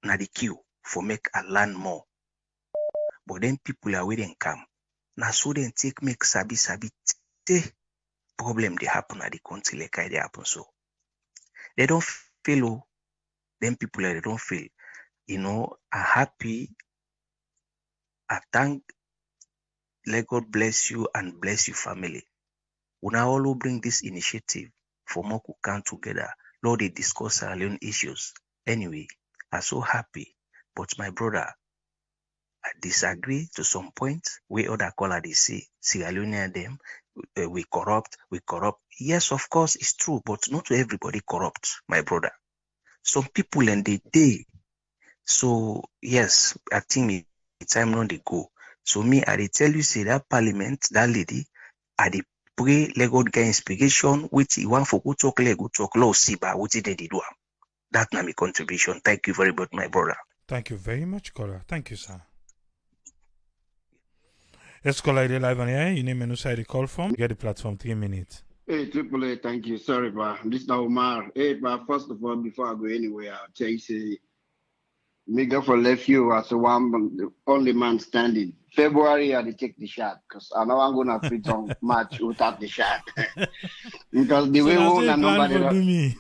na the queue for make I learn more. But then people are waiting come. Now so then take make sabi. Problem they happen at the country like they happen so. They don't feel them people they don't feel. You know, I'm happy. I thank let God bless you and bless your family. We now all bring this initiative for more who come together. Lord, they discuss our own issues. Anyway, I'm so happy. But my brother, I disagree to some point. We other caller they say Sierra Leonean them we corrupt. Yes, of course, it's true, but not everybody corrupt, my brother. Some people and they day. So yes, I think it's time not they go. So me, I they tell you say that parliament, that lady, I they pray let God get inspiration, which he want for good talk, let good talk, law see by what they did do. That's not my contribution. Thank you very much, my brother. Thank you very much, caller. Thank you, sir. Let's call ID live on air. You name and side the call from. Get the platform 3 minutes. Hey, AAA, thank you. Sorry, but this is Omar. Hey, but first of all, before I go anywhere, I'll tell you, say, Mega for left you as the only man standing. February, I take the shot because I know I'm going to fit on match without the shot. Because the way we nobody.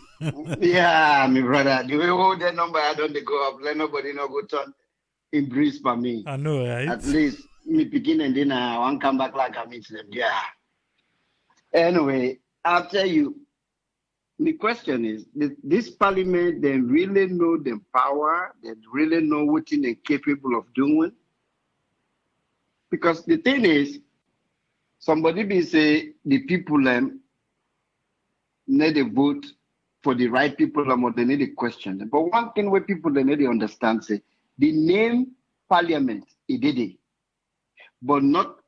Yeah, my brother. The way we that number, I don't go up. Let nobody know go turn in breeze for me. I know, right? At least me begin and then I won't come back like I meet them. Yeah. Anyway, I'll tell you. The question is, this parliament, they really know the power, they really know what they're capable of doing. Because the thing is, somebody be say the people need to vote for the right people or they need to question them. But one thing where people they need to understand, say, the name parliament, it did it. But not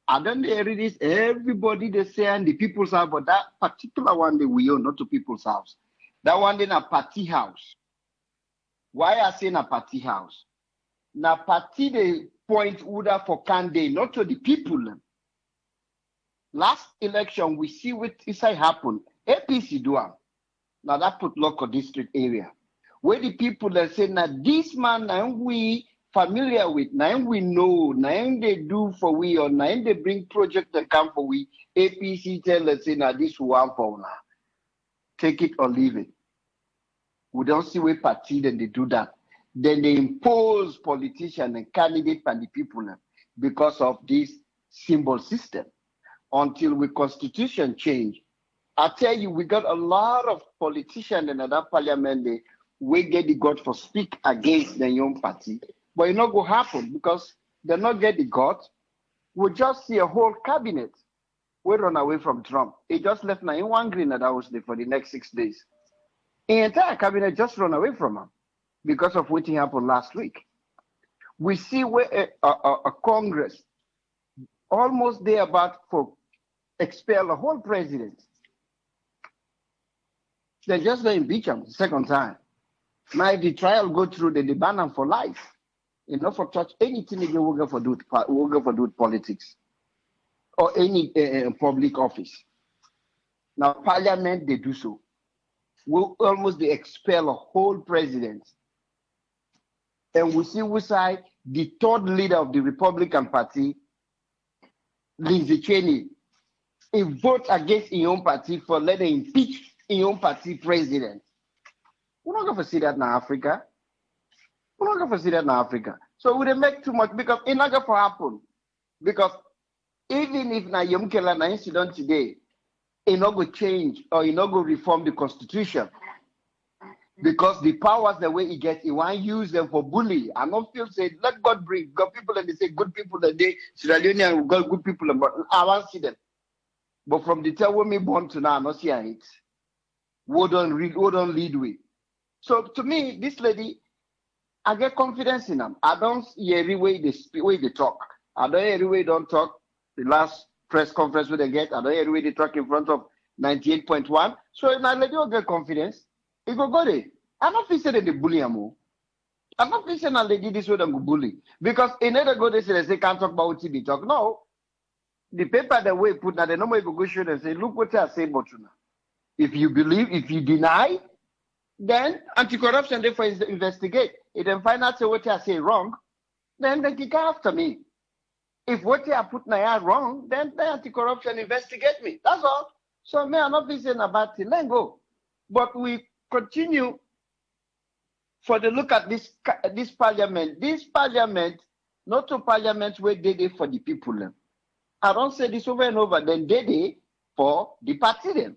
I don't read this. Everybody they say and the people's house, but that particular one that we own, not to people's house. That one in a party house. Why I say in a party house? Now party the point order for candidate, not to the people. Last election we see what is happen. APC do am. Now that put local district area. Where the people that say now this man and we familiar with, now we know, now they do for we, or now they bring project that come for we, APC tell us, say, now this one for now. Take it or leave it. We don't see where party then they do that. Then they impose politician and candidate and the people because of this symbol system. Until we constitution change. I tell you, we got a lot of politicians in that parliament, we get the God for speak against the young party. But it not go happen because they not get the gut. We just see a whole cabinet we run away from Trump. He just left now in one green that house there for the next 6 days. The entire cabinet just run away from him because of what happened last week. We see where a Congress almost there about for expel a whole president. They just don't impeach him the second time. Now if the trial go through, they ban him for life. You know, for touch anything again, we'll go for do politics or any public office. Now Parliament they do so. We'll almost they expel a whole president. And we see which side the third leader of the Republican Party, Lindsey Cheney, he vote against his own party for letting impeach his own party president. We're not going to see that in Africa. We're not going to see that in Africa. So we don't make too much because it's not going to happen. Because even if na Yom Kippur na incident today, it not going to change or it not going to reform the constitution. Because the powers the way he gets, he want to use them for bully. I don't feel say let God bring God people and they say good people that they Sierra Leonean got good people, but I want to see them. But from the time when me born to now, I not see it. We don't lead with. So to me, this lady, I get confidence in them. I don't hear every way they talk. I don't hear every way they don't talk. The last press conference where they get, I don't hear every way they talk in front of 98.1. So now lady will get confidence. He go there. I'm not facing the bully amo. I'm not facing a lady this way them go bully. Because in other go they say can't talk about what they talk. No. The paper the way put now the normal go show and say, look what I say about you now. If you believe, if you deny, then anti-corruption therefore investigate. If they find out say what I say wrong, then they kick after me. If what I put now wrong, then the anti-corruption investigate me. That's all. So me I'm not facing about it. Let go. But we continue for the look at this parliament. This parliament, not a parliament where they for the people. Them. I don't say this over and over. Then they for the party them.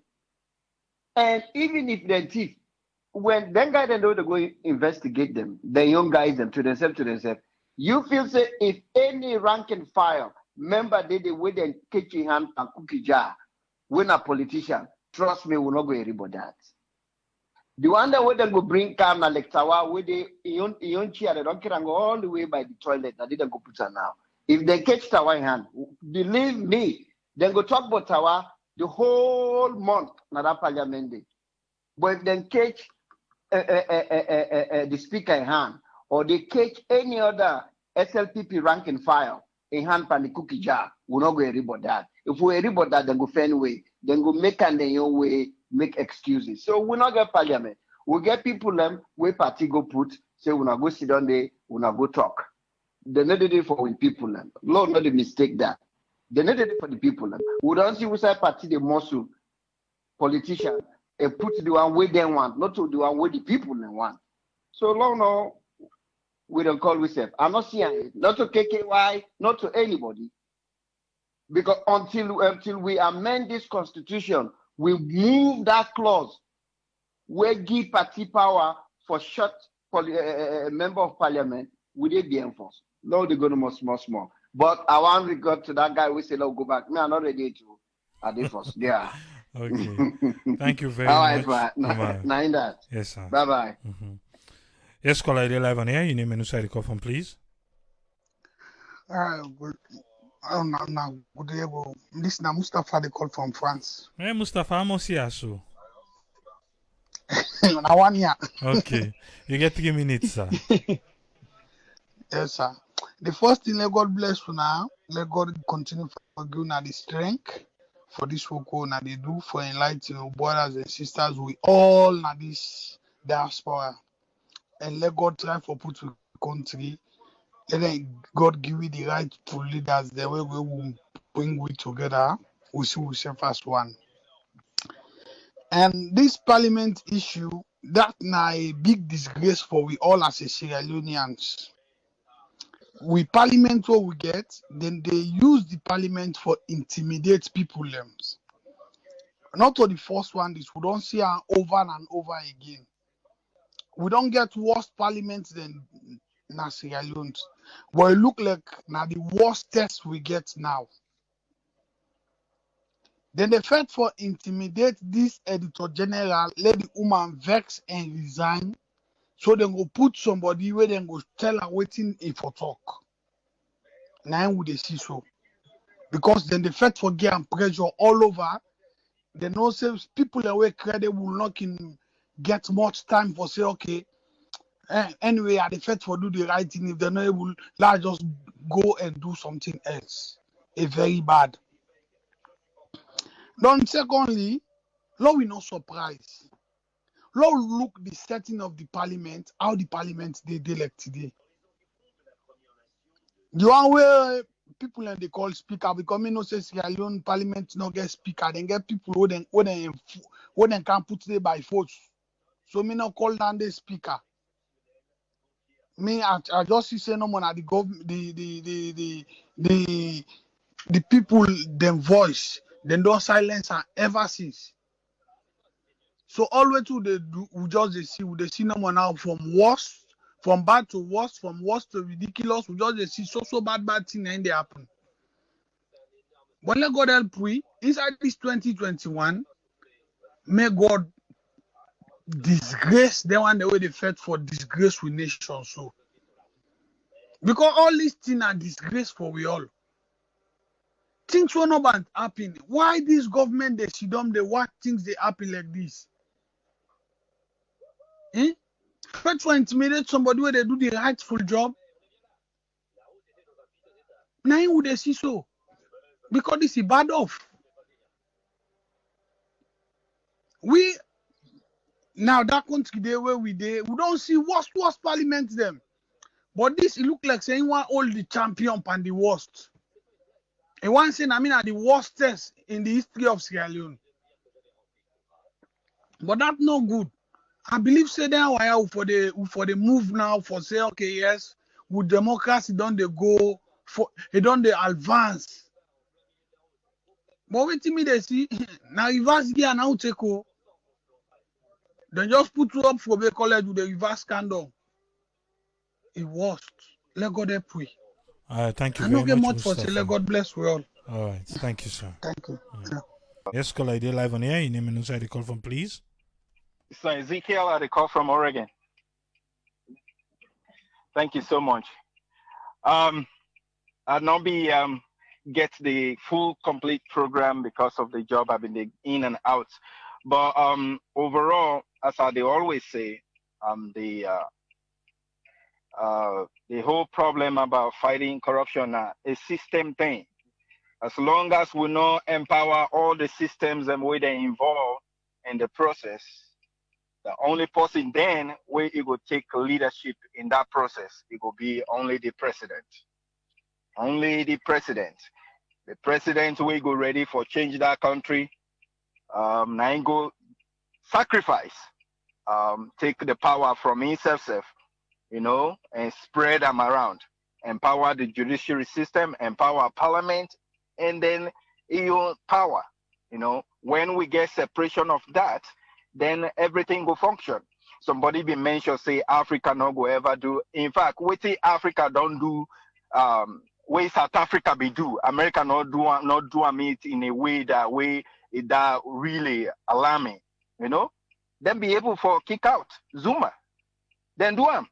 And even if they're thief, when them guys they know they go investigate them, the young guys them to themselves, you feel say if any rank and file member they with them kitchen hand and cookie jar, when a politician, trust me, will not go about that. The one that way they go bring calm like Tawa, where they in chair, they don't care and go all the way by the toilet. I didn't go put her now. If they catch Tawa in hand, believe me, then go talk about Tawa the whole month, not that parliament day. But if they catch the speaker in hand, or they catch any other SLPP rank and file in hand from the cookie jar, we'll not go about that. If we worry about that, then go find way, then go make and then your way. Make excuses. So we'll not get parliament. We'll get people them where party go put, say we'll not go sit down there, we'll not go talk. They not do it for the people them. Lord not the mistake that. They not do it for the people them. We don't see which side party the muscle politician and put the one way they want, not to the one way the people they want. So long no, we don't call ourselves. I'm not seeing it, not to KKY, not to anybody. Because until we amend this constitution, we move that clause where give party power for short member of parliament, would it be enforced? No, they're going to small. But I want to regard to that guy we say, no, go back. Me, I'm not ready to at the first. Yeah. Okay. Thank you very much. That. Yes, sir. Bye-bye. Mm-hmm. Yes, caller, you're live on air. Your name and who call from, please. Good day, this is Mustafa, they call from France. Hey, Mustafa, I'm here, so. Now 1 year. Okay. You get 3 minutes, sir. Yes, sir. The first thing, let God bless you now. Let God continue for giving the strength for this work that they do for enlightening brothers and sisters. We all now this diaspora. And let God try for put the country. Let God give you the right to lead us the way we will bring we together. We see ourselves as one. And this parliament issue, that now a big disgrace for we all as a Sierra Leoneans. We parliament what we get, then they use the parliament for intimidate people. Not for the first one, this we don't see over and over again. We don't get worse parliament than na Sierra Leone. But it look like now the worst test we get now. Then the fight for intimidate this editor general, let the woman vex and resign. So then go put somebody where then go tell her waiting if for talk. Now would they see so? Because then the fight for get and pressure all over. They know say people away credible not can get much time for say okay. Anyway, at the fight for do the right thing. If they're not able, let's just go and do something else. A very bad. Then secondly, law we not surprise. Law look the setting of the parliament, how the parliament they like today. The one where people and they call speaker because me no say Sierra Leone parliament no get speaker, then get people who then can put it by votes. So me no call down the speaker. Me I just see say no more at the government the people them voice then don't silence her ever since. So always to they do we just they see no more now from bad to worse, from worse to ridiculous. We just they see so bad thing and they happen. But let God help we inside this 2021, may God disgrace the one the way they fed for disgrace with nations. So because all these things are disgrace for we all. Things will not happen. Why this government they see them they watch things they happen like this? Fight for intimidate somebody where they do the rightful job. Now would they see so? Because this is bad off. We now that country there where we don't see worst parliament them. But this it look like saying one all the champion and the worst. And one saying are the worstest in the history of Sierra Leone. But that's not good. I believe say that for the move now for say okay yes with democracy don't they go for they don't they advance. But wait till me they see now reverse gear now take o. Then just put you up for the college with the reverse scandal. It worst. Let God help we. Thank you I very don't get much, much for say Mustafa. let God bless we all. All right, thank you, sir. Thank you. Yeah. Yes, caller, ID live on air. Your name and inside the call from, please. So Ezekiel, I call from Oregon. Thank you so much. I'll not be get the full complete program because of the job I've been in and out. But overall, as I always say, the whole problem about fighting corruption is a system thing. As long as we not empower all the systems and way they involved in the process, the only person then where it will take leadership in that process, it will be only the president. Only the president. The president will go ready for change that country. Now go sacrifice, take the power from himself, and spread them around. Empower the judiciary system, empower parliament, and then EU power. When we get separation of that, then everything will function. Somebody be mentioned, say Africa not go ever do. In fact, what Africa don't do, way South Africa be do. America not do it in a way that really alarming. Then be able for kick out Zuma. Then do them.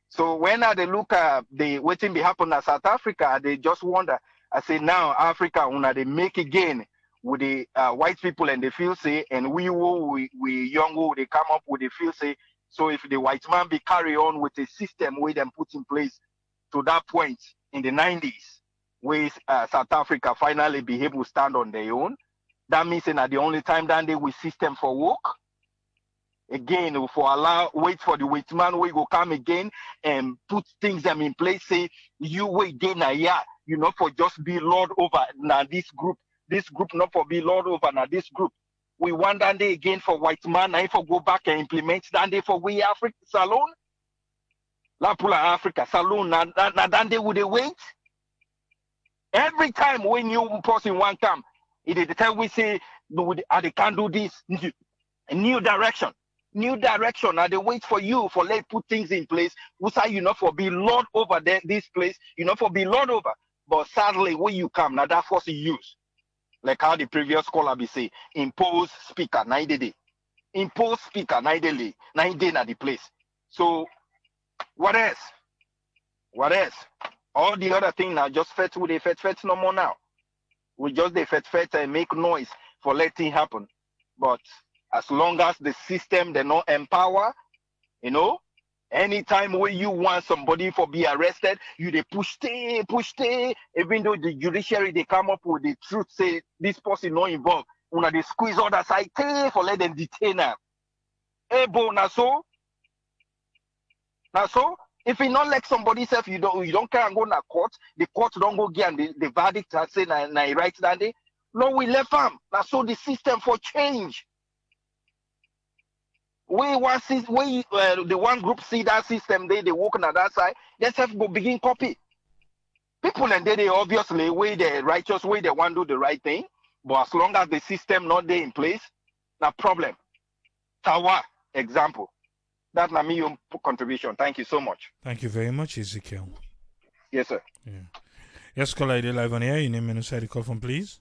So when they look at the waiting be happen at South Africa, they just wonder. I say now Africa when they make again with the white people and they feel say, and we young they come up with the feel say. So if the white man be carry on with a system we them put in place to that point in the 90s, where South Africa finally be able to stand on their own, that means that the only time that they will system for work. Again, for wait for the white man, we go come again and put things them in place. Say you wait then for just be lord over now this group not for be lord over now this group. We want that day again for white man, and for go back and implement that day for we Africa Salon. La Pula Africa Salon now that day would they wait. Every time when new person one come, it is the time we say no, they can't do this. A new direction. new direction. Now they wait for you for let put things in place. We say you know for be lord over there, this place, you know for be lord over. But sadly, when you come, now that force you use. Like how the previous caller be say, impose speaker 90 day. Impose speaker 90 day na the place. So what else? What else? All the other thing now just fetch with the fetch no more now. We just the fetch and make noise for letting happen. But as long as the system they not empower, you know, anytime when you want somebody for be arrested, you they push stay, even though the judiciary they come up with the truth, say this person not involved. Una they squeeze other side for let them detain them. Bo na so. If you not like somebody self, you don't care and go na court, the court don't go get and the verdict has say na right that day. No, we left them. Now so the system for change. We want the one group see that system they work on that side, they self go begin copy. People and they obviously way the righteous way they want to do the right thing, but as long as the system not there in place, no problem. Tawa example. That's my medium contribution. Thank you so much. Thank you very much, Ezekiel. Yes, sir. Yeah. Yes, caller, you're live on air. Your name and where you call from, please.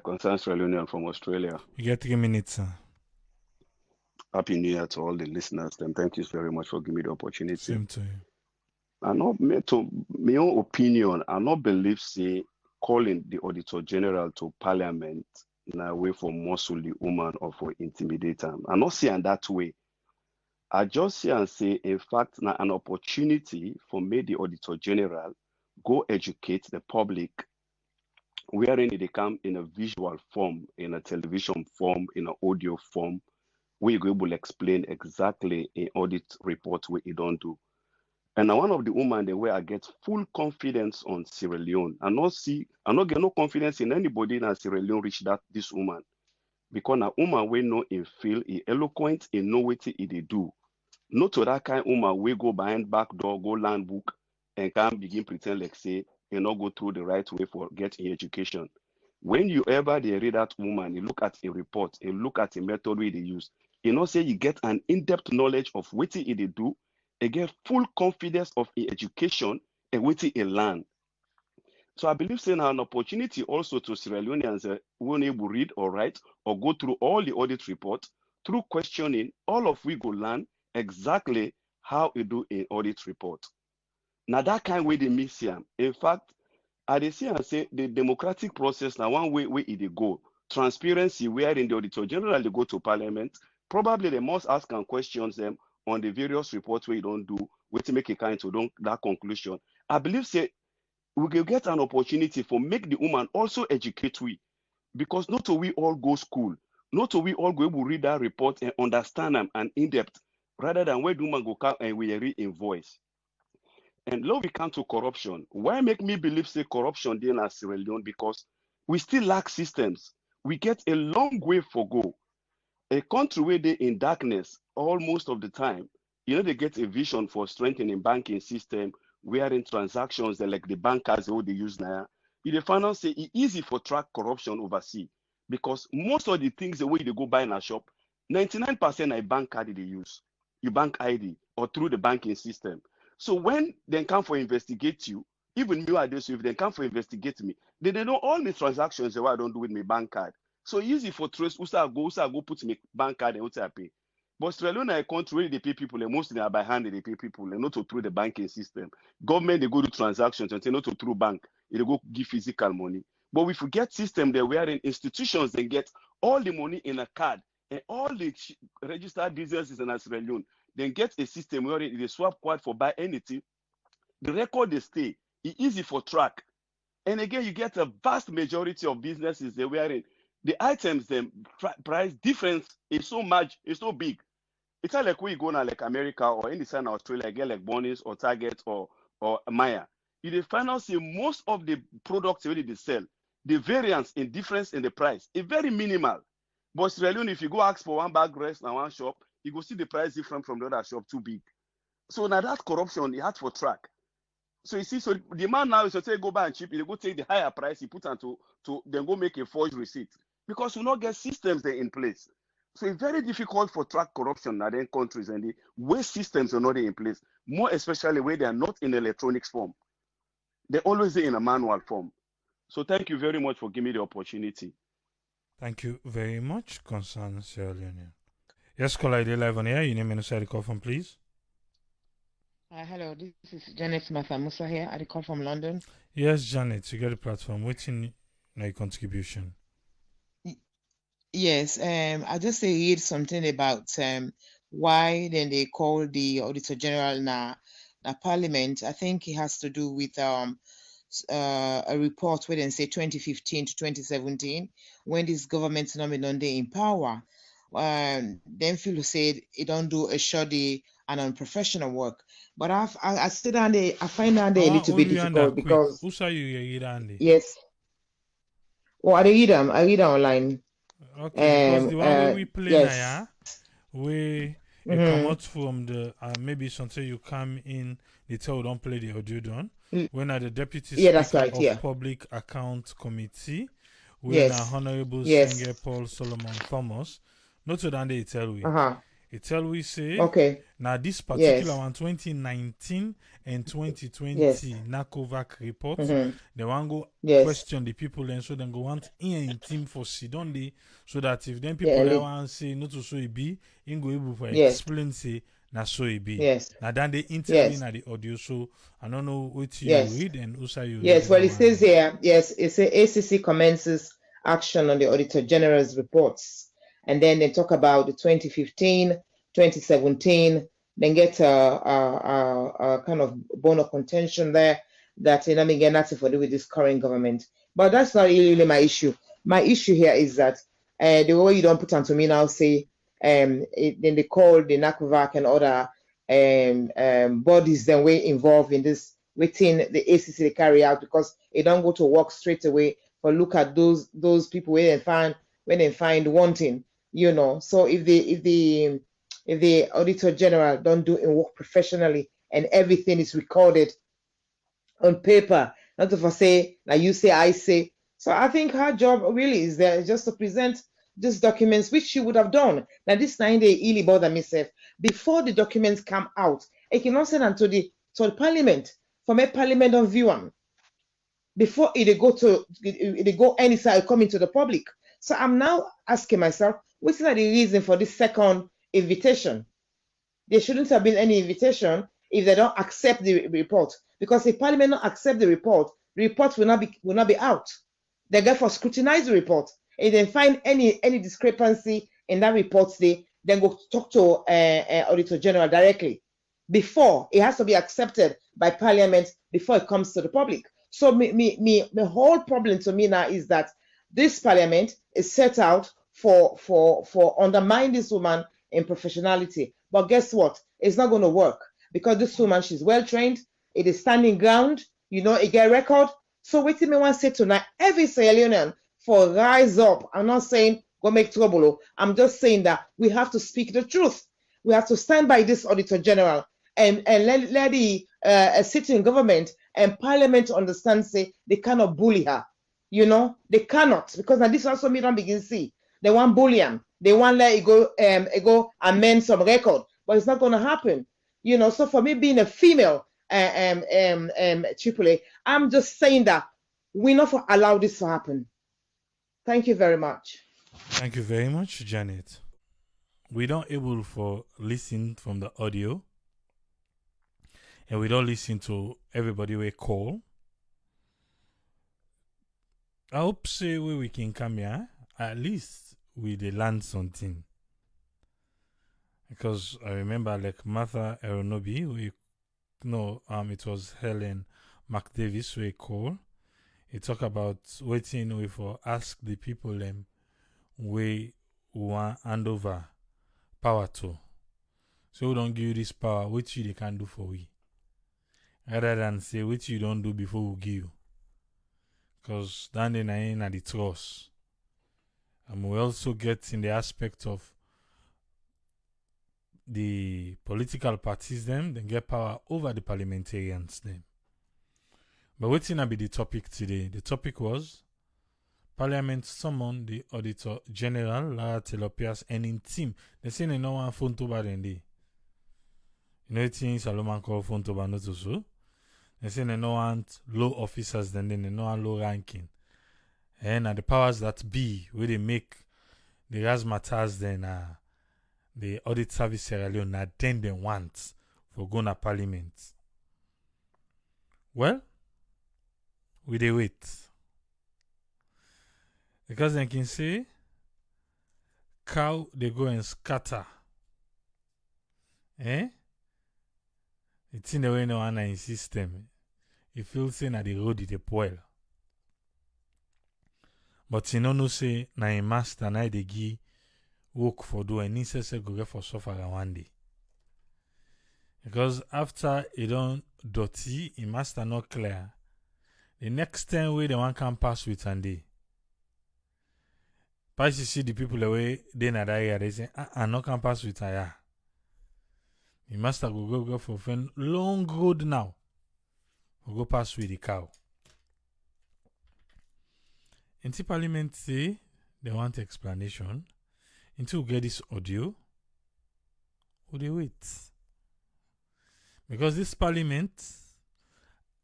Concerns Leone from Australia. You get 3 minutes, sir. Happy New Year to all the listeners. And thank you very much for giving me the opportunity. Same to you. I not to my own opinion, I not believe say calling the Auditor General to Parliament in a way for muscle the woman or for intimidate them. I not see in that way. I just see and say, in fact, now an opportunity for me, the Auditor General, go educate the public, wherein they come in a visual form, in a television form, in an audio form, where you will explain exactly in audit report what you don't do. And now one of the women the way I get full confidence on Sierra Leone. I not get no confidence in anybody in Sierra Leone reach this woman. Because a woman we know in feel eloquent, in know what they do. Not to that kind of woman we go behind back door, go land book, and can begin pretend like say you not go through the right way for getting education. When you ever they read that woman, you look at a report, you look at the method we they use, you know say you get an in-depth knowledge of what they do, you get full confidence of education and what they learn. So I believe saying an opportunity also to Sierra Leoneans who able read or write or go through all the audit reports through questioning, all of we go learn exactly how you do an audit report. Now that kind of way they miss him. In fact, I dey see and say the democratic process now one way it go. Transparency where in the Auditor General they go to Parliament, probably they must ask and questions them on the various reports where you don't do, where to make a kind to that conclusion. I believe say we will get an opportunity for make the woman also educate we, because not we all go school, not we all go able read that report and understand them and in depth, rather than where the woman go come and we read in voice. And now we come to corruption. Why make me believe say corruption there in Sierra Leone? Because we still lack systems. We get a long way for go. A country where they in darkness almost of the time, you know, they get a vision for strengthening banking system, wherein transactions like the bankers who they use now. You find out say it's easy for track corruption overseas, because most of the things the way they go buy in a shop, 99% a bank card they use, your bank ID or through the banking system. So when they come for investigate you, even me at this, if they come for investigate me, they know all the transactions that I don't do with my bank card. So easy for trace who go put my bank card and what I pay. But Australia is a country where they pay people, and mostly are by hand they pay people, and not through the banking system. Government they go to transactions and say not through bank, they go give physical money. But if we get system there wherein institutions they get all the money in a card and all the registered businesses in Australia Leone, then get a system where they swap card for buy anything, the record they stay, it's easy for track. And again, you get a vast majority of businesses there wherein the items them price difference is so much, it's so big. It's not like we go now like America or any side of Australia, get like Bonnie's or Target or Maya. You find out see most of the products already they sell, the variance in difference in the price is very minimal. But Sierra Leone, if you go ask for one bag rest and one shop, you go see the price different from the other shop too big. So now that corruption, it hard for track. So you see, so the man now is to say go buy and cheap, they go take the higher price, he put on to then go make a forged receipt. Because we not get systems there in place. So it's very difficult for track corruption in other countries, and the way systems are not in place, more especially where they are not in electronics form. They're always in a manual form. So thank you very much for giving me the opportunity. Thank you very much, concern Sierra Leone. Yes, caller, you're live on air. Your name and inside the call from, please. Hello, this is Janet Matha Musa here. I call from London. Yes, Janet, you get the platform. What's in your contribution? Yes, I just read something about why then they call the Auditor General na Parliament. I think it has to do with a report where they say 2015 to 2017 when this government's not in power. Then people said it don't do a shoddy and unprofessional work. But I sit down there, I find that a little bit difficult because who saw you read Andy? Yes. Oh, I read them. I read them online. Okay, because the one where we play yes. now, where you come out from the maybe something you come in, they tell you don't play the audio done. When are the deputy speaker of Public Account Committee, when Honorable Singer Paul Solomon Thomas, not to that they tell we. It tell we say now this particular one 2019 and 2020 NACOVAC report they want go question the people and so then go want in team for don't they so that if then people that want say not to so it be in go able to explain say na so it be now then they intervene at the audio so I don't know what you read and also you read well it says here it says ACC commences action on the Auditor General's reports. And then they talk about the 2015, 2017, then get a kind of bone of contention there that again that's for do with this current government. But that's not really my issue. My issue here is that the way you don't put onto me now say then they call the NACOVAC and other bodies then way involved in this within the ACC they carry out because it don't go to work straight away but look at those people when they find wanting. So if the Auditor General don't do it work professionally and everything is recorded on paper, not to say now you say I say. So I think her job really is there just to present these documents, which she would have done. Now this 9 day really bother myself before the documents come out. I cannot send them to the Parliament for my Parliament on view them before it go any side coming to the public. So I'm now asking myself, what's the reason for this second invitation? There shouldn't have been any invitation if they don't accept the report. Because if Parliament don't accept the report will not be out. They therefore scrutinize the report. If they find any discrepancy in that report, then go talk to Auditor General directly. Before it has to be accepted by Parliament before it comes to the public. So the whole problem to me now is that this Parliament is set out for undermine this woman in professionality. But guess what? It's not going to work because this woman, she's well trained. It is standing ground. It get record. So what do me want to say tonight? Every Sierra Leonean for rise up. I'm not saying go make trouble. I'm just saying that we have to speak the truth. We have to stand by this Auditor General and let the sitting government and Parliament understand say they cannot bully her. They cannot because now this also me don't begin see. They want bullying. They want let it go amend some record, but it's not going to happen. So for me being a female AAA, I'm just saying that we not for allow this to happen. Thank you very much. Thank you very much, Janet. We don't able for listen from the audio, and we don't listen to everybody we call. I hope say we can come here at least we they learn something. Because I remember like Martha Aronobi, it was Helen McDavis we call. He talk about waiting we for ask the people we want hand over power to. So we don't give you this power, which you they can do for we. Rather than say which you don't do before we give you. Because then they ain't at the trust. And we also get in the aspect of the political parties then get power over the parliamentarians then. But what's gonna be the topic today? The topic was Parliament summoned the Auditor General, Lara Pearce, and in team. They say they no one phone to bad in. You know, things Solomon call phone to bad not so. They say they no want low officers, then they no want low ranking. And the powers that be, where they make the razzmatazz, then the Audit Service Sierra Leone, then they want for going to Parliament. Well, we dey wait. Because they can say, cow, they go and scatter. The thing the way no one in system. You feel say na the road it spoil. But you know say na a master na they give work for do and necessary go get for suffer one day. Because after it don't dirty, a master not clear. The next time way the one can pass with and day. But you see the people away they na that area, they say, not can pass with aya. The master go for a long road now. We'll go pass with the cow. Until Parliament say they want explanation, until we get this audio, we dey wait. Because this Parliament,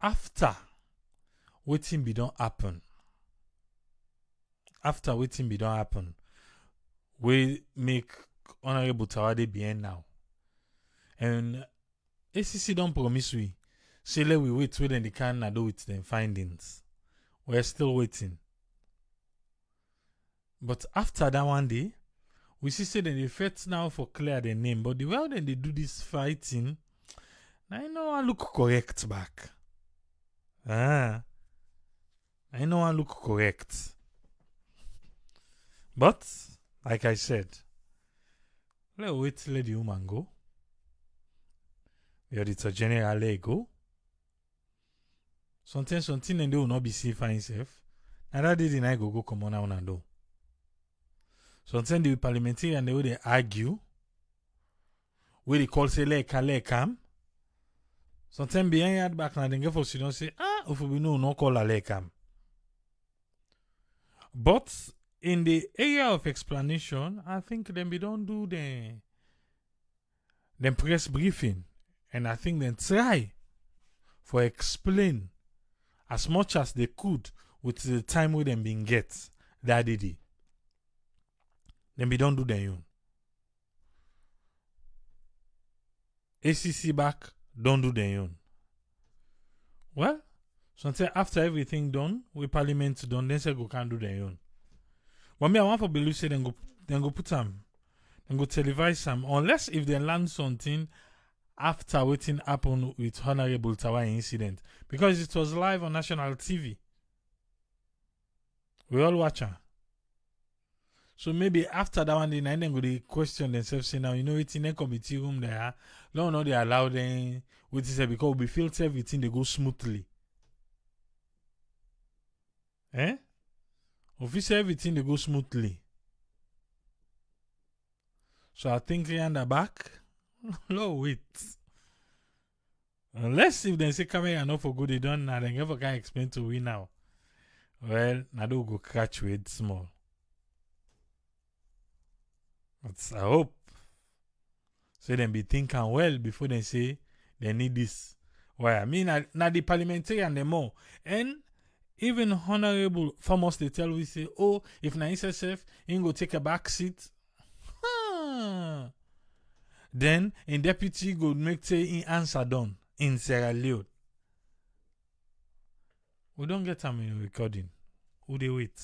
after waiting be don't happen, we make Honorable Tawade be end now. And ACC don't promise we. Say let we wait whether they can do with them findings. We're still waiting. But after that one day, we see say that they fight now for clear their name. But the way then they do this fighting, I know I look correct back. I know I look correct. But, like I said, let's wait let the woman go. The Auditor General let go. Something and they will not be safe for himself. And that day the night go come on and do. Sometimes the parliamentarian they will they argue. Where they call say lekam. Sometimes behind your back now they get for don't say if we know no call a lekam. But in the area of explanation, I think them we don't do the press briefing. And I think they try for explain as much as they could with the time we them being get that day. Then we don't do their own. ACC back, don't do their own. Well, sometimes after everything done, we Parliament done, then say go can't do their own. But me, I want for believe say then go put them, then go televise some, unless if they learn something after waiting happen with Honorable Tawa incident, because it was live on national TV. We all watch her. So maybe after that one, then go they question themselves, say now, you know, it's in a committee room there. No, they allow them, what is it, because we feel everything they go smoothly. Official everything they go smoothly. So I think they on the back. No, wait. Unless if they say come here enough for good, they don't now, then never can explain to we now. Well, now do go catch with small. But I hope. So them be thinking well before they say they need this. Why? I mean, now the parliamentarian them more. And even Honorable Farmers they tell we say, oh, if na SSF, you go take a back seat. Then in deputy go make say in answer done in Sierra Leone. We don't get them in recording. Who they wait?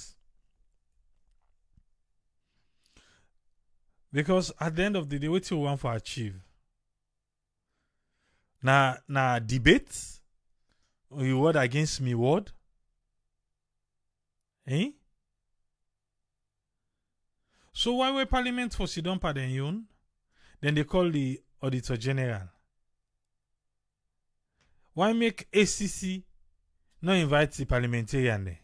Because at the end of the day, what you want to achieve? Na debate? You word against me word? So why we Parliament for Sidon Padenyon? Then they call the Auditor General. Why make ACC not invite the parliamentarian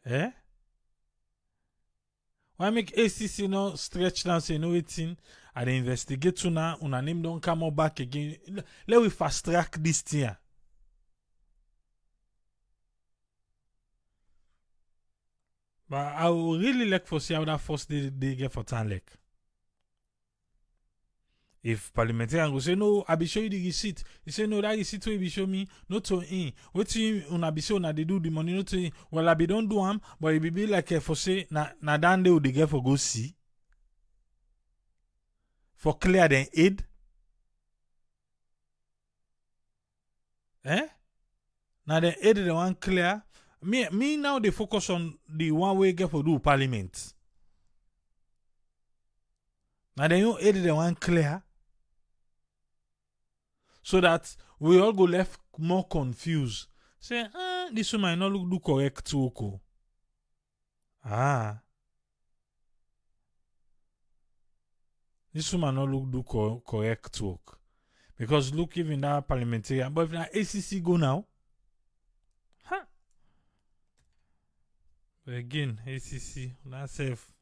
there? Why make ACC not stretch down say no waiting and they investigate to now una name don't come up back again. Let we fast track this thing. But I would really like for see how that first they get for Tanlek. If parliamentarian go say no, I be show you the receipt. He say no, that receipt will be show me not to in. What you una be show na they do the money not to in. Well, I be don't do am, but it be like for say na dan they would get for go see for clear then aid. Now the aid the one clear. Me now they focus on the one way get for do parliament. Now they you aid the one clear. So that we all go left more confused. Say, this one might not look do correct too. This one might not look do correct work. Because look even that parliamentarian. But if that ACC go now, but again, ACC, that's safe.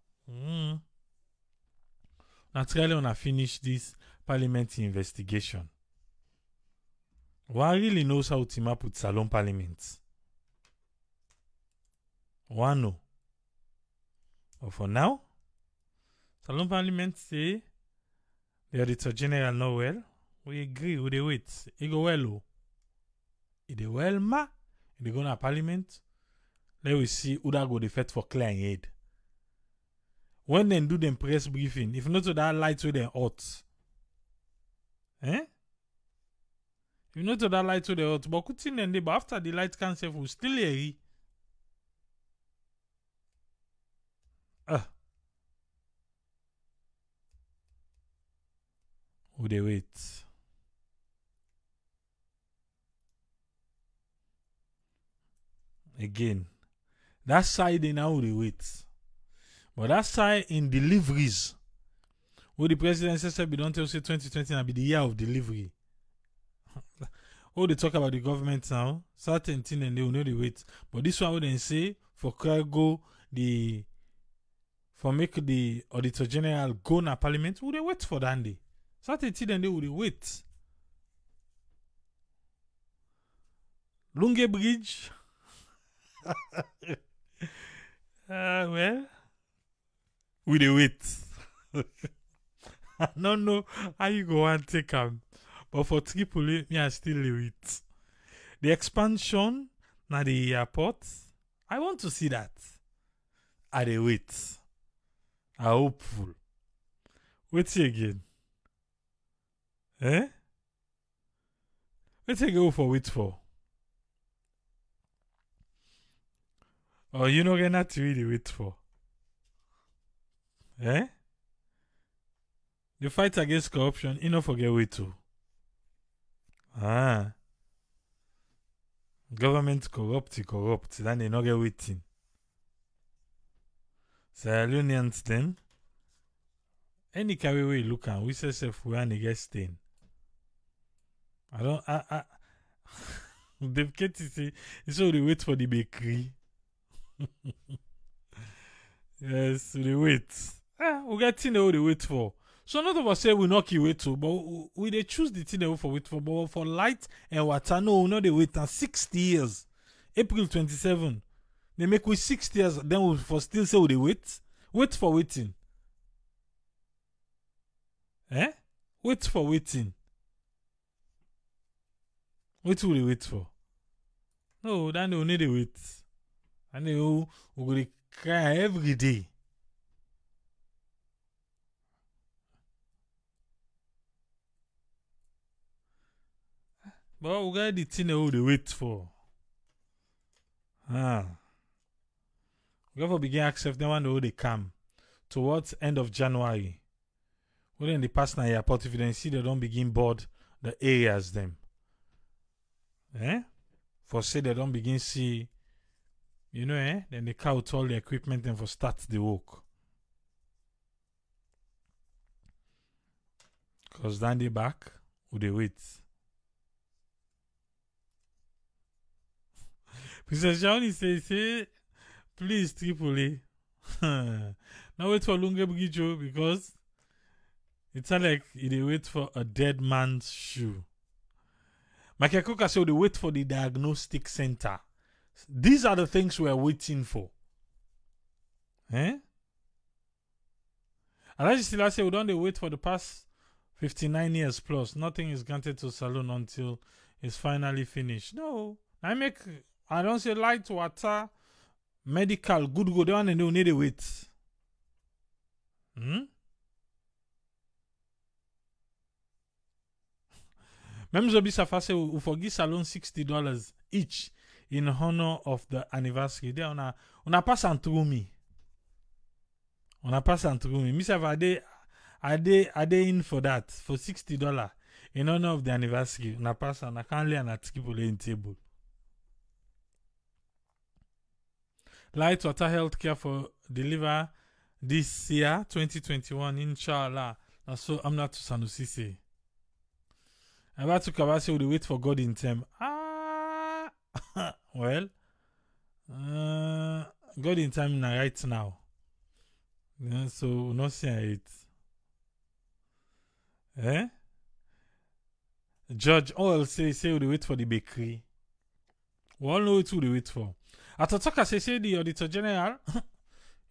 Naturally, when I finish this parliament investigation. One really knows how to team up with Salon Parliament. One know. But for now, Salon Parliament say the Auditor General not well. We agree with the wait. He go well oh. He dey well ma. He dey go na Parliament. Let we see who that go the fet for clear aid. When they do them press briefing, if not to that light with them hot. You know to that light to the hot, but but after the light cancel, we still hear. Who they wait? Again, that side they now they wait. But that side in deliveries, where the president said, "We don't tell say 2020 will be the year of delivery." Oh, they talk about the government now, certain thing and they will know the wait. But this one would say for cargo for make the Auditor General go na Parliament, would they wait for that day? Certain thing and they would wait. Lunge Bridge. Well, we dey wait. I don't know how you go and take them. But for Tripoli, me I still wait. The expansion na the airport, I want to see that. I dey wait. I hopeful. Wait again. Let's go for wait for. Oh, you know get not really wait for. The fight against corruption, you don't forget wait to. Government corrupt, then they not get waiting. Sierra Leoneans then, any carry way look at, we say self we and get stain. They've get to say, so they wait for the bakery. Yes, they wait. We get thing they wait for. So none of us say we not keep wait to, but we they choose the thing they for wait for. But for light and water, no, we not they wait 60 years. April 27. They make we 60 years, then we for still say we they wait. Wait for waiting. Wait for waiting. What will they wait for? No, then they need to wait. And they will go cry every day. But we got the thing they wait for. We got to begin accept them when they come. Towards end of January. When the past night airport, if you don't see they don't begin board the areas them. For say they don't begin see, then they count all the equipment and for start the work. Cause then they back, who they wait. Princess Johnny say, please Tripoli. Now wait for Lunge Bridge because it's not like they wait for a dead man's shoe. Michael Cook said they wait for the diagnostic center. These are the things we are waiting for. Eh? Alaji still say we don't wait for the past 59 years plus. Nothing is granted to Saloon until it's finally finished. No. I don't say light, water, medical, good go down and they need to wait. Même Zobi Safa say we forgive Salon $60 each in honor of the anniversary. There on a pass and through me. On a pass and through me. Myself are they in for that for $60 in honor of the anniversary. On a pass and I can't lay an article in table. Light water healthcare for deliver this year 2021 inshallah. So I'm not to Sanusi say. About to Kabasi would wait for God in time. Well, God in time right now. Yeah, so not saying it. Eh? Judge, all say would wait for the bakery. We all know what we wait for. At the talk, say the Auditor General, you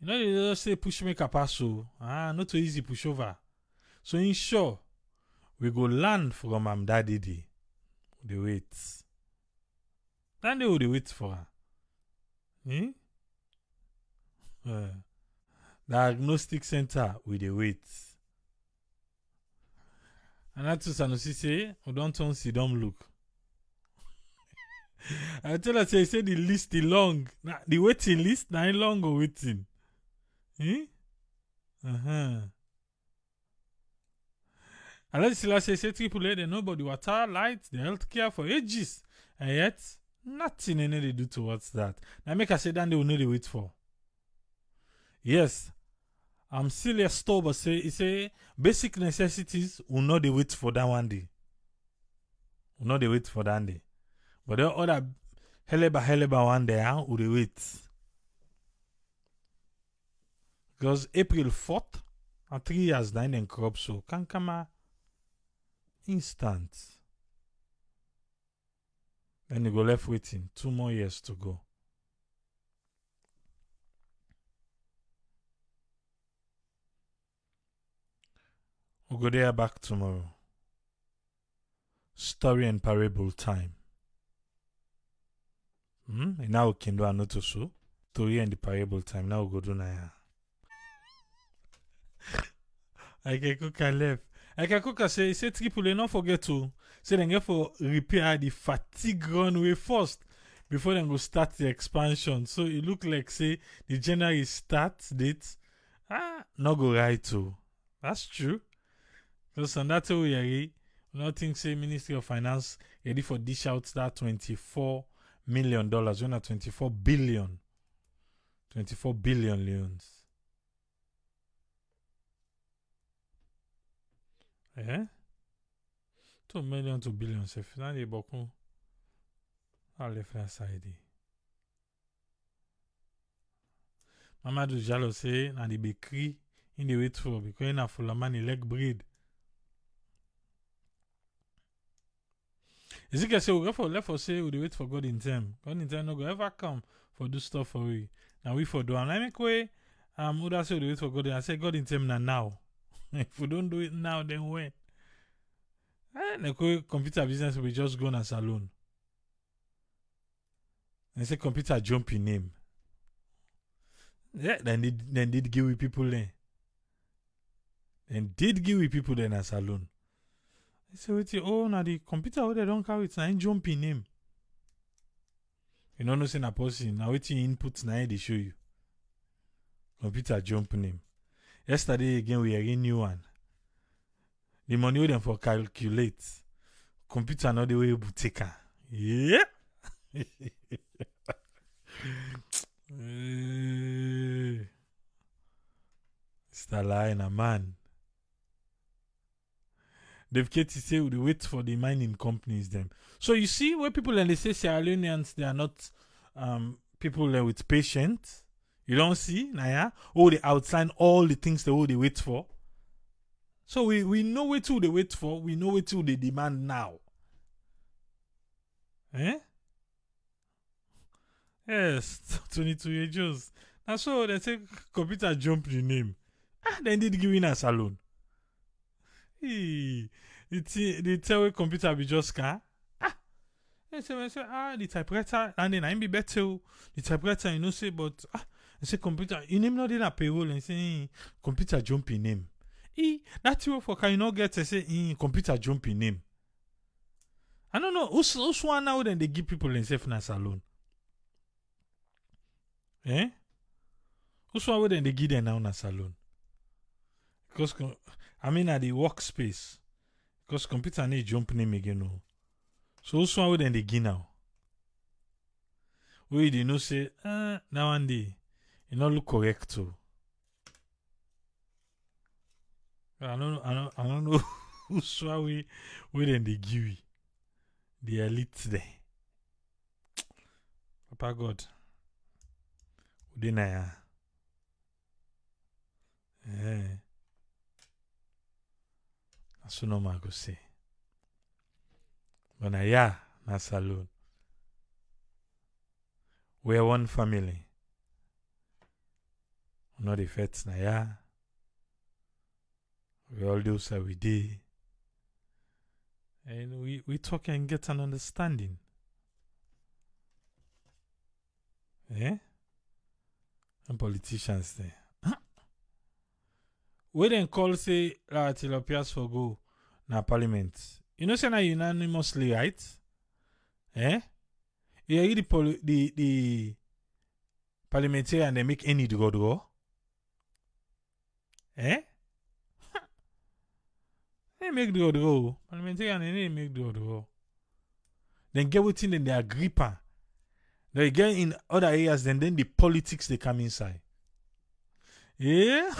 know, they just say push make a pass. So, not so easy push over. So, in short, we go learn from Daddy. The wait. Then they will wait for her. Diagnostic center with the wait. And that's what Sanusi say, we don't turn see don't look. I tell her say the list is long. The waiting list now long or waiting. And let's say AAA, they know about the water, light, the healthcare for ages. And yet, nothing they do towards that. Now make I say that they will know they wait for. Yes. I'm still a store, but say basic necessities will not they wait for that one day. Will not they wait for that day. But there are other heleba one day will they wait. Because April 4th, and 3 years nine and crop so can come instant. Then you go left waiting 2 more years to go. We'll go there back tomorrow. Story and parable time. And now we can do another show. Story and the parable time. Now we'll go do now. I can cook and left. I can cook and say AAA not forget to say they get for repair the fatigue runway first before they go start the expansion. So it look like say the January start date not go right too. That's true. Because on that way we not think say Ministry of Finance ready for dish out that $24 million. We're not 24 billion. 24 billion leons. Eh? 2 million to billion. C'est finalement beaucoup. Allez faire ça aider. Mamadou Jalo say, na the bakery in the wait for because na full man leg breed. Is it say we go for left for say we wait for God in time. God in time no go ever come for do stuff for we. Now we for do and I make way Uda say we wait for God. I say God in time now. If we don't do it now, then when? The computer business will just go on a salon. They say computer jumping name. Yeah, then did give with people then. Then did give with people then a salon. They say, wait, now the computer where they don't carry it, now jumping name. You know, no say na person, now waiting input now they show you. Computer jump name. Yesterday again we are in new one. The money we them for calculate. Computer not the way you take her. Yeah. It's the line, a man. They've get to say we wait for the mining companies them. So you see where people and they say Sierra Leoneans they are not people with patience. You don't see, Naya? Oh, they outline all the things they wait for. So we know what to they wait for. We know what to they demand now. Eh? Yes, 22 years. And so they say computer jump the name. Then did give in a salon. The tell computer be just car. They say, the typewriter, and then I be better. The typewriter, you know, say, but I say computer, you name not in a payroll and say computer jump in name. That's you for can you not get to say computer jump in name. I don't know who's one now then they give people in safe na salon. Eh? Who's one then they give them now na salon? Because I mean at the workspace. Because computer need jump name again. No. So who's one then they give now? We they know say now one day it not look correct too. I don't know who's one we then they give the elite there. Papa God. Udena that's what I go say. But na salon. We're one family. Not the fets na we all do so we did. And we talk and get an understanding. Eh? And politicians there. We then call say till Pearce for go na parliament. You know say na unanimously right? Eh? You hear the parliamentarian they make any draw? Eh? They make draw. Parliamentarian they make draw. Then get within then they agree pa. They get in other areas then the politics they come inside. Yeah?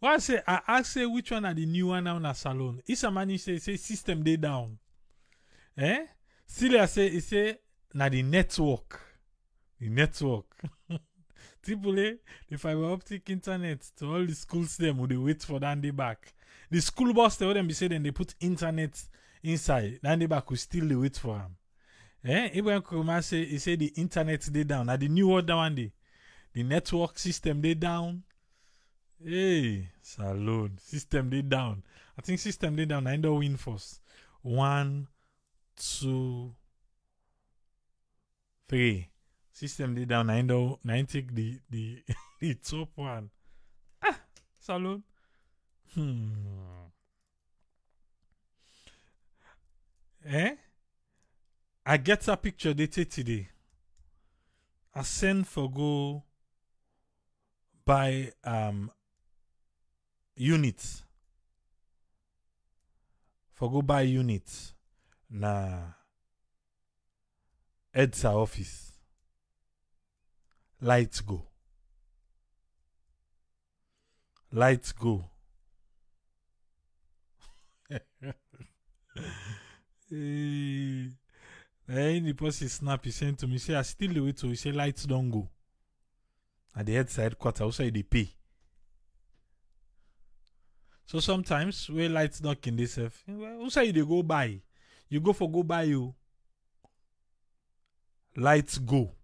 Well, I ask say which one are the new one now na salon. Isa mani say system they down. Eh? Still I say na the network. The network. Triple the fiber optic internet to all the schools them would they wait for that day back. The school bus they them be say then they put internet inside. Then they back will still they wait for them. Eh? Ibrahim Kuruma say he say the internet they down. Now the new order one day. The network system they down. Hey, salon. System they down. I think system they down. I end win first. 1, 2, 3. System they down. I take the the top one. Salon. Eh? I get a picture they take today. I send for go buy units. For go buy units na EDSA office. Lights go. Lights go. Then the person snap he sent to me say I still the way to he say lights don't go. At the EDSA headquarters also they pay. So sometimes where lights not in this self, who say they go buy? You go for go buy you. Lights go.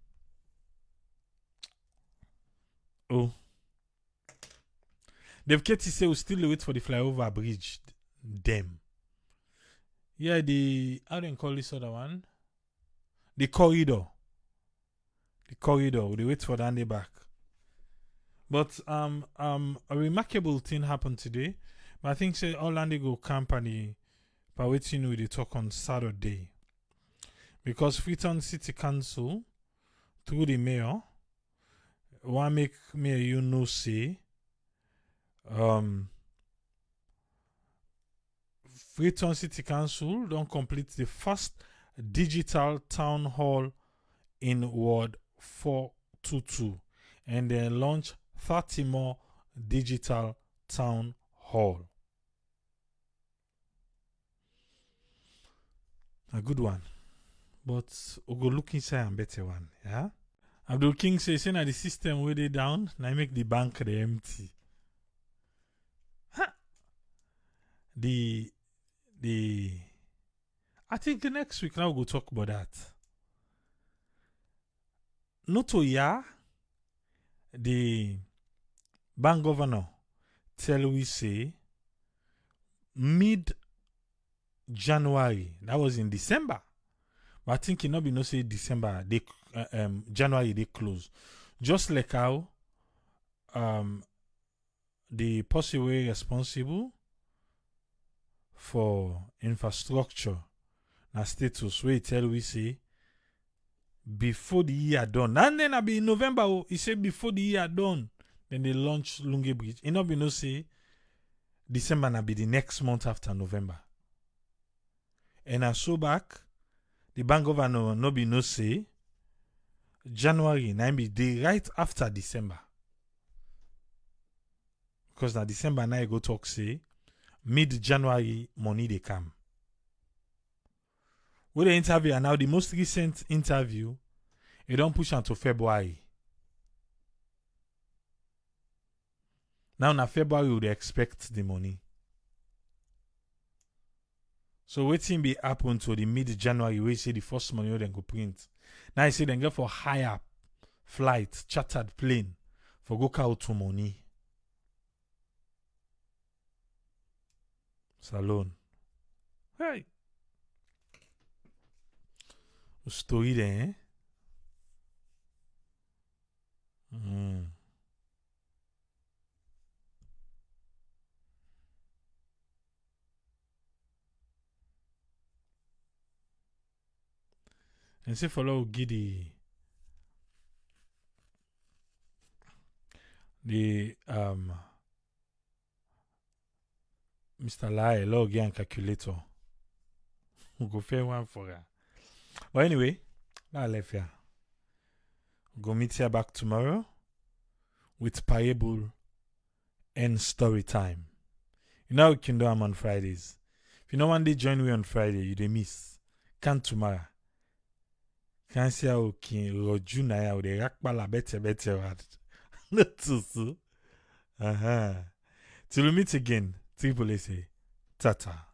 Oh. They've kept to say we still wait for the flyover bridge. Them. Yeah, how do you call this other one? The corridor. The corridor. We wait for the day back. But a remarkable thing happened today. But I think say Orlando go company by waiting with the talk on Saturday. Because Freetown City Council through the mayor want make mayor you know say Freetown City Council don't complete the first digital town hall in Ward 422 and then launch 30 more digital town hall. A good one. But we go look inside and better one. Yeah? Abdul King says, say na the system where they down, now make the bank they empty. Huh. I think the next week now we'll go talk about that. Not to the bank governor tell we say mid-January, that was in December. But I think it not be no say December, they January they close. Just like how the person way responsible for infrastructure na status we tell we say before the year done. And then I be in November, he say before the year done, then they launch Lunge Bridge. It not be no say December na be the next month after November. And I so back, the bank governor no be no say January na be day right after December. Because na December na I go talk say mid-January money they come. With the interview and now the most recent interview, it don't push until February. Now na February we would expect the money. So waiting be happen to the mid-January we say the first money we then go print. Now I say then go for higher flight, chartered plane for go out to money. Salon. Hey. Story there, eh? And say follow Giddy the Mr. Lara log and calculator. We go fair one for her. But anyway, I left here. Go meet here back tomorrow with parable and story time. You know we can do them on Fridays. If you know one day join me on Friday, you dey miss. Can't tomorrow. Can't see how can roju na ya de rakpala better word. Not so. Till we meet again. Triple A say, tata.